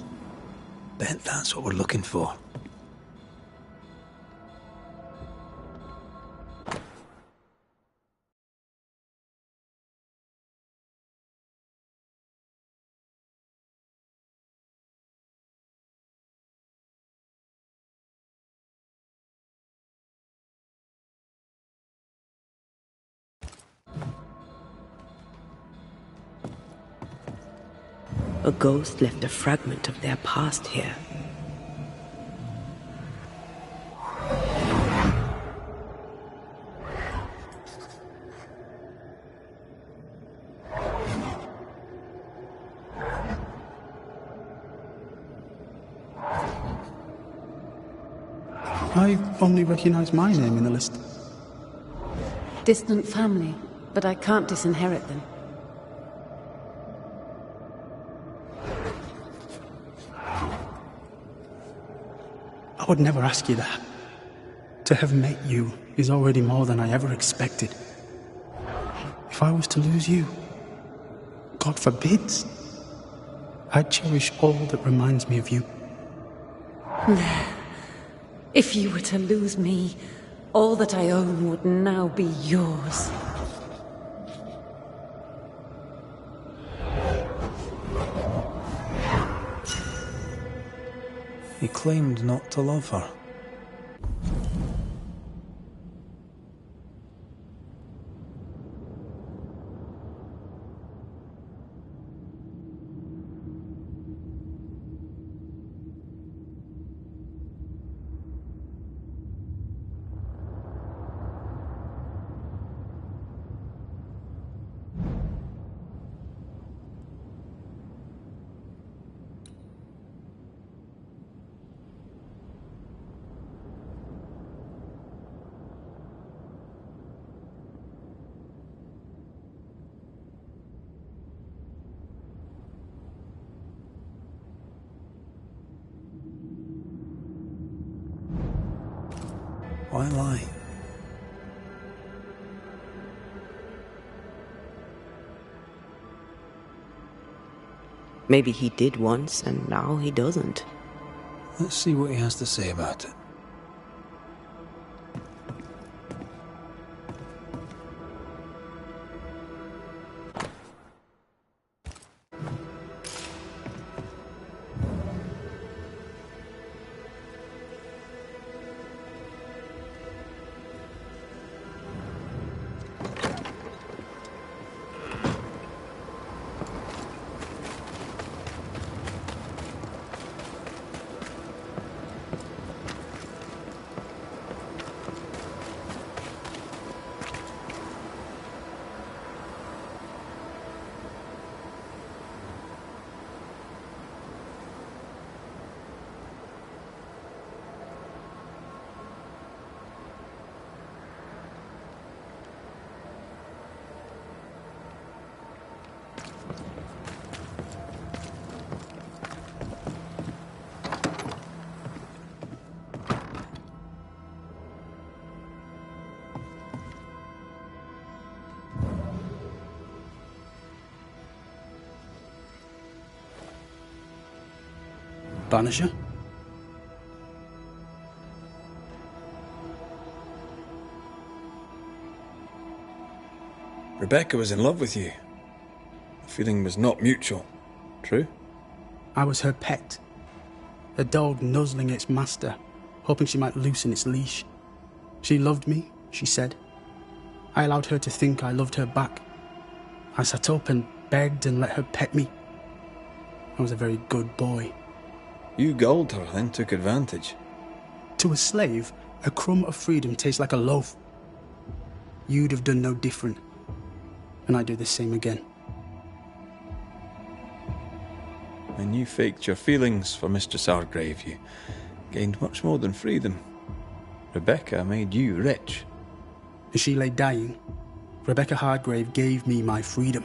Bet that's what we're looking for. A ghost left a fragment of their past here. I only recognise my name in the list. Distant family, but I can't disinherit them. I would never ask you that. To have met you is already more than I ever expected. If I was to lose you, God forbids, I'd cherish all that reminds me of you. If you were to lose me, all that I own would now be yours. He claimed not to love her. Why lie? Maybe he did once, and now he doesn't. Let's see what he has to say about it. Banisher? Rebecca was in love with you. The feeling was not mutual. True? I was her pet. A dog nuzzling its master, hoping she might loosen its leash. She loved me, she said. I allowed her to think I loved her back. I sat up and begged and let her pet me. I was a very good boy. You gulled her, then took advantage. To a slave, a crumb of freedom tastes like a loaf. you'd have done no different. And I'd do the same again. When you faked your feelings for Mistress Argrave, you gained much more than freedom. Rebecca made you rich. As she lay dying, Rebecca Hardgrave gave me my freedom.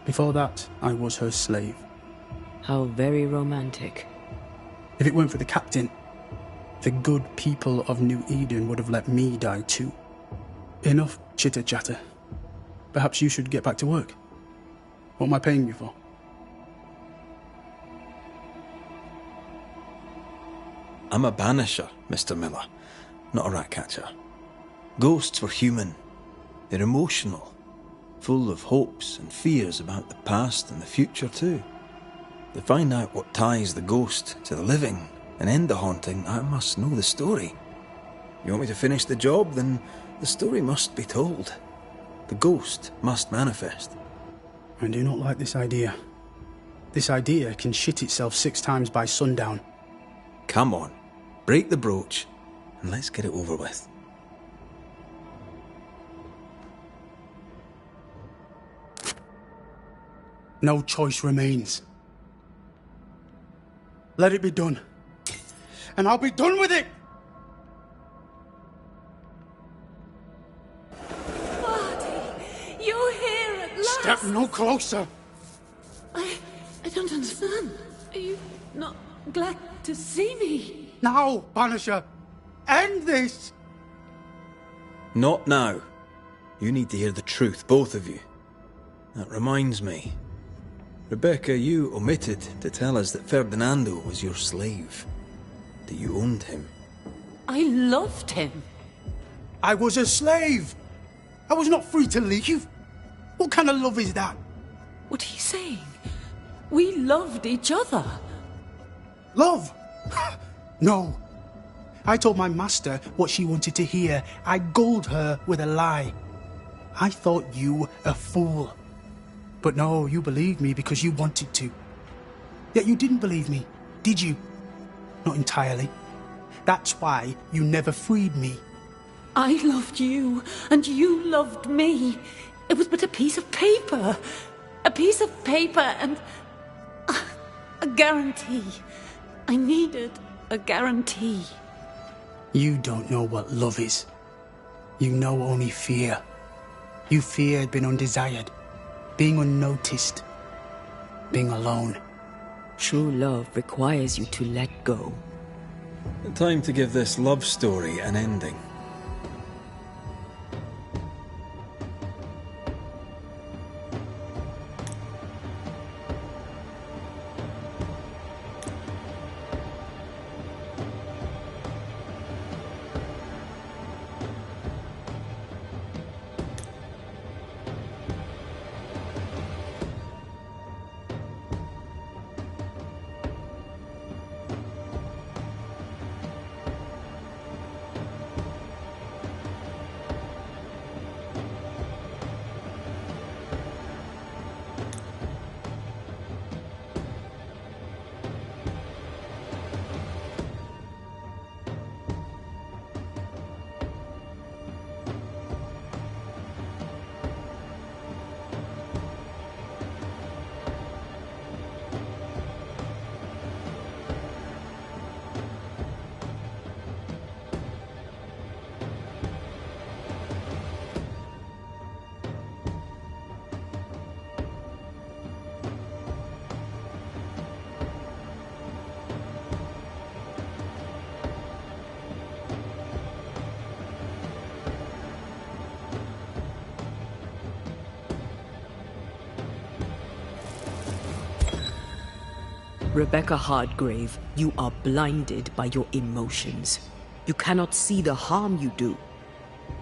Before that, I was her slave. How very romantic. If it weren't for the captain, the good people of New Eden would have let me die too. Enough chitter-chatter. Perhaps you should get back to work. What am I paying you for? I'm a banisher, Mr. Miller, not a rat catcher. Ghosts were human. They're emotional, full of hopes and fears about the past and the future too. To find out what ties the ghost to the living and end the haunting, I must know the story. You want me to finish the job? Then the story must be told. The ghost must manifest. I do not like this idea. This idea can shit itself 6 times by sundown. Come on, break the brooch and let's get it over with. No choice remains. Let it be done. And I'll be done with it! You're here at last! Step no closer! I don't understand. Are you not glad to see me? Now, Banisher! End this! Not now. You need to hear the truth, both of you. That reminds me. Rebecca, you omitted to tell us that Ferdinando was your slave. That you owned him. I loved him. I was a slave! I was not free to leave! What kind of love is that? What are you saying? We loved each other. Love? No. I told my master what she wanted to hear. I gulled her with a lie. I thought you a fool. But no, you believed me because you wanted to. Yet you didn't believe me, did you? Not entirely. That's why you never freed me. I loved you, and you loved me. It was but a piece of paper. A piece of paper and a guarantee. I needed a guarantee. You don't know what love is. You know only fear. You feared being undesired, being unnoticed, being alone. True love requires you to let go. Time to give this love story an ending. Rebecca Hardgrave, you are blinded by your emotions. You cannot see the harm you do.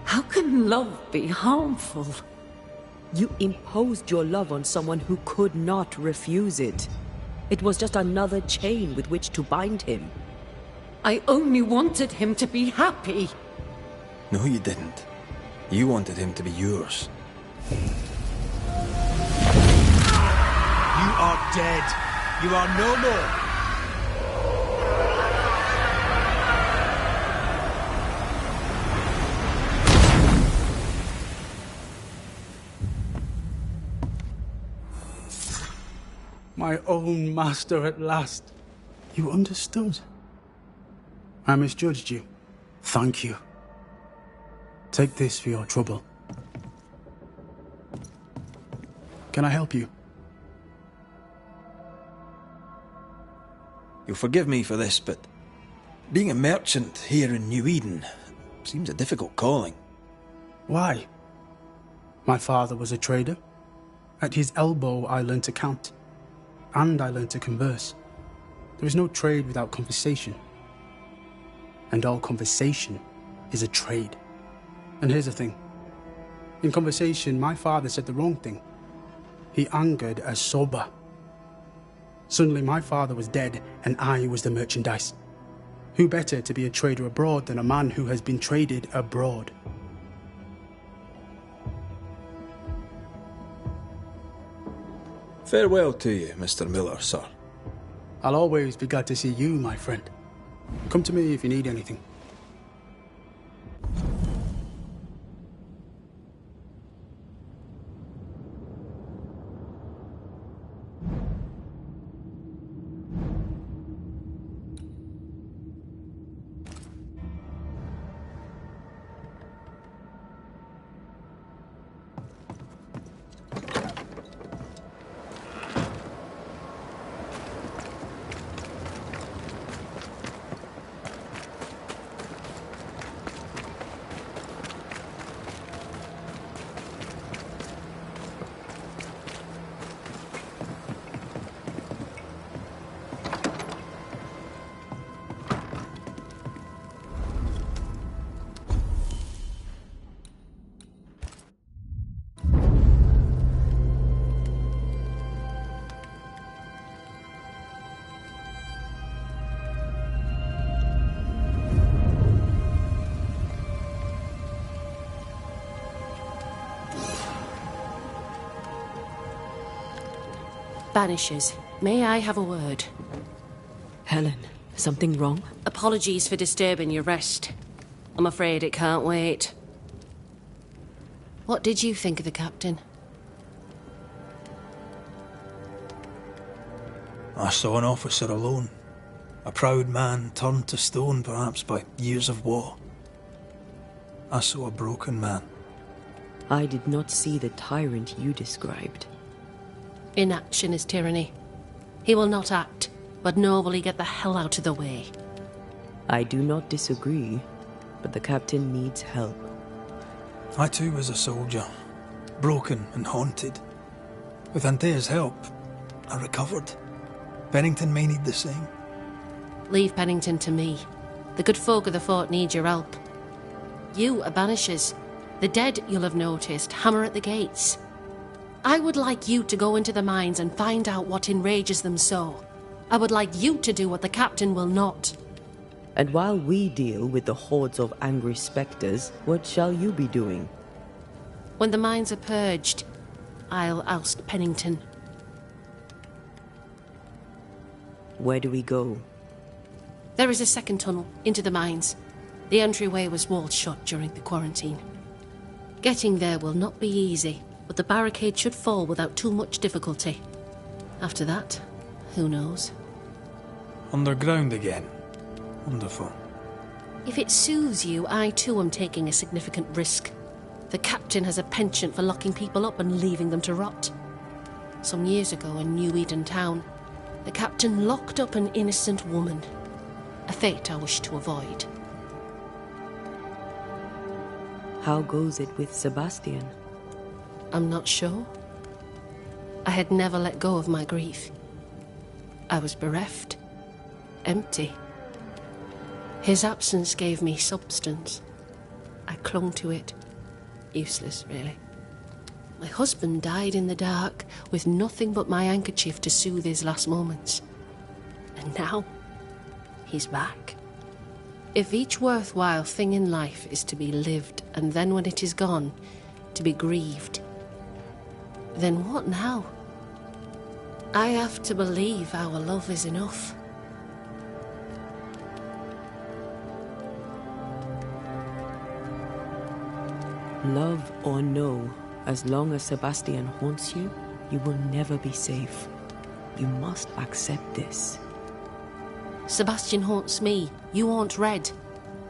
How can love be harmful? You imposed your love on someone who could not refuse it. It was just another chain with which to bind him. I only wanted him to be happy. No, you didn't. You wanted him to be yours. You are dead. You are no more. My own master at last. You understood. I misjudged you. Thank you. Take this for your trouble. Can I help you? You'll forgive me for this, but being a merchant here in New Eden seems a difficult calling. Why? My father was a trader. At his elbow I learned to count. And I learned to converse. There is no trade without conversation. And all conversation is a trade. And here's the thing. In conversation, my father said the wrong thing. He angered a soba. Suddenly my father was dead and I was the merchandise. Who better to be a trader abroad than a man who has been traded abroad? Farewell to you, Mr. Miller, sir. I'll always be glad to see you, my friend. Come to me if you need anything. Banishers, may I have a word? Helen, something wrong? Apologies for disturbing your rest. I'm afraid it can't wait. What did you think of the captain? I saw an officer alone. A proud man turned to stone, perhaps by years of war. I saw a broken man. I did not see the tyrant you described. Inaction is tyranny. He will not act, but nor will he get the hell out of the way. I do not disagree, but the captain needs help. I too was a soldier, broken and haunted. With Antea's help, I recovered. Pennington may need the same. Leave Pennington to me. The good folk of the fort need your help. You are Banishers. The dead, you'll have noticed, hammer at the gates. I would like you to go into the mines and find out what enrages them so. I would like you to do what the captain will not. And while we deal with the hordes of angry spectres, what shall you be doing? When the mines are purged, I'll oust Pennington. Where do we go? There is a second tunnel into the mines. The entryway was walled shut during the quarantine. Getting there will not be easy, but the barricade should fall without too much difficulty. After that, who knows? Underground again. Wonderful. If it soothes you, I too am taking a significant risk. The captain has a penchant for locking people up and leaving them to rot. Some years ago in New Eden town, the captain locked up an innocent woman. A fate I wish to avoid. How goes it with Sebastian? I'm not sure. I had never let go of my grief. I was bereft, empty. His absence gave me substance. I clung to it. Useless, really. My husband died in the dark, with nothing but my handkerchief to soothe his last moments. And now, he's back. If each worthwhile thing in life is to be lived, and then when it is gone, to be grieved, then what now? I have to believe our love is enough. Love or no, as long as Sebastian haunts you, you will never be safe. You must accept this. Sebastian haunts me. You haunt Red.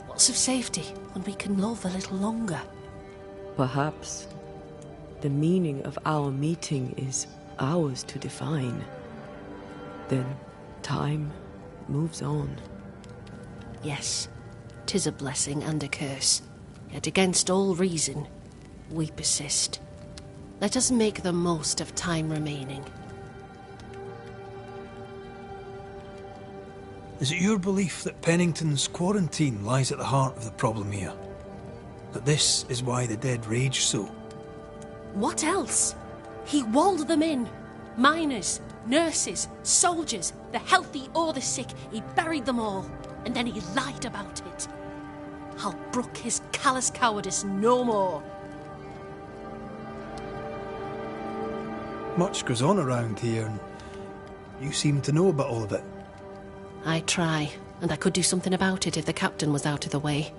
What's of safety when we can love a little longer? Perhaps the meaning of our meeting is ours to define. Then time moves on. Yes, 'tis a blessing and a curse. Yet against all reason, we persist. Let us make the most of time remaining. Is it your belief that Pennington's quarantine lies at the heart of the problem here? That this is why the dead rage so? What else? He walled them in. Miners, nurses, soldiers, the healthy or the sick, he buried them all. And then he lied about it. I'll brook his callous cowardice no more. Much goes on around here, and you seem to know about all of it. I try, and I could do something about it if the captain was out of the way.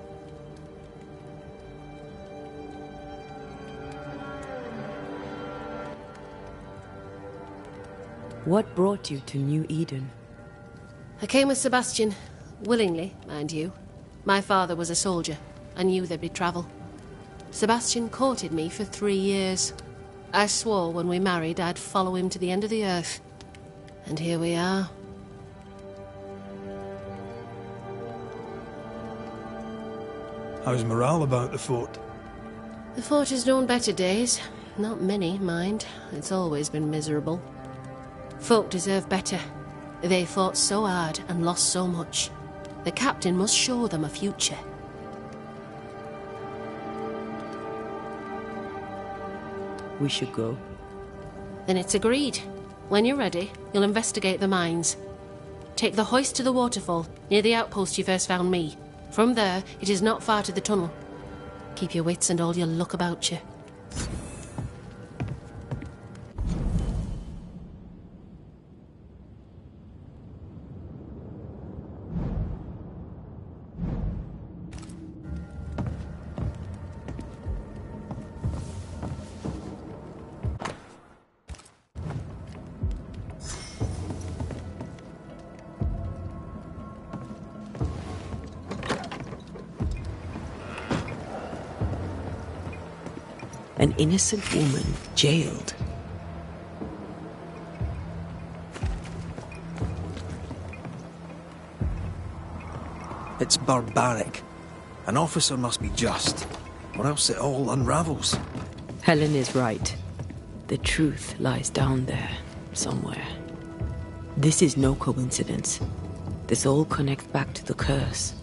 What brought you to New Eden? I came with Sebastian. Willingly, mind you. My father was a soldier. I knew there'd be travel. Sebastian courted me for 3 years. I swore when we married I'd follow him to the end of the earth. And here we are. How's morale about the fort? The fort has known better days. Not many, mind. It's always been miserable. Folk deserve better. They fought so hard and lost so much. The captain must show them a future. We should go. Then it's agreed. When you're ready, you'll investigate the mines. Take the hoist to the waterfall, near the outpost you first found me. From there, it is not far to the tunnel. Keep your wits and all your luck about you. An innocent woman jailed. It's barbaric. An officer must be just, or else it all unravels. Helen is right. The truth lies down there, somewhere. This is no coincidence. This all connects back to the curse.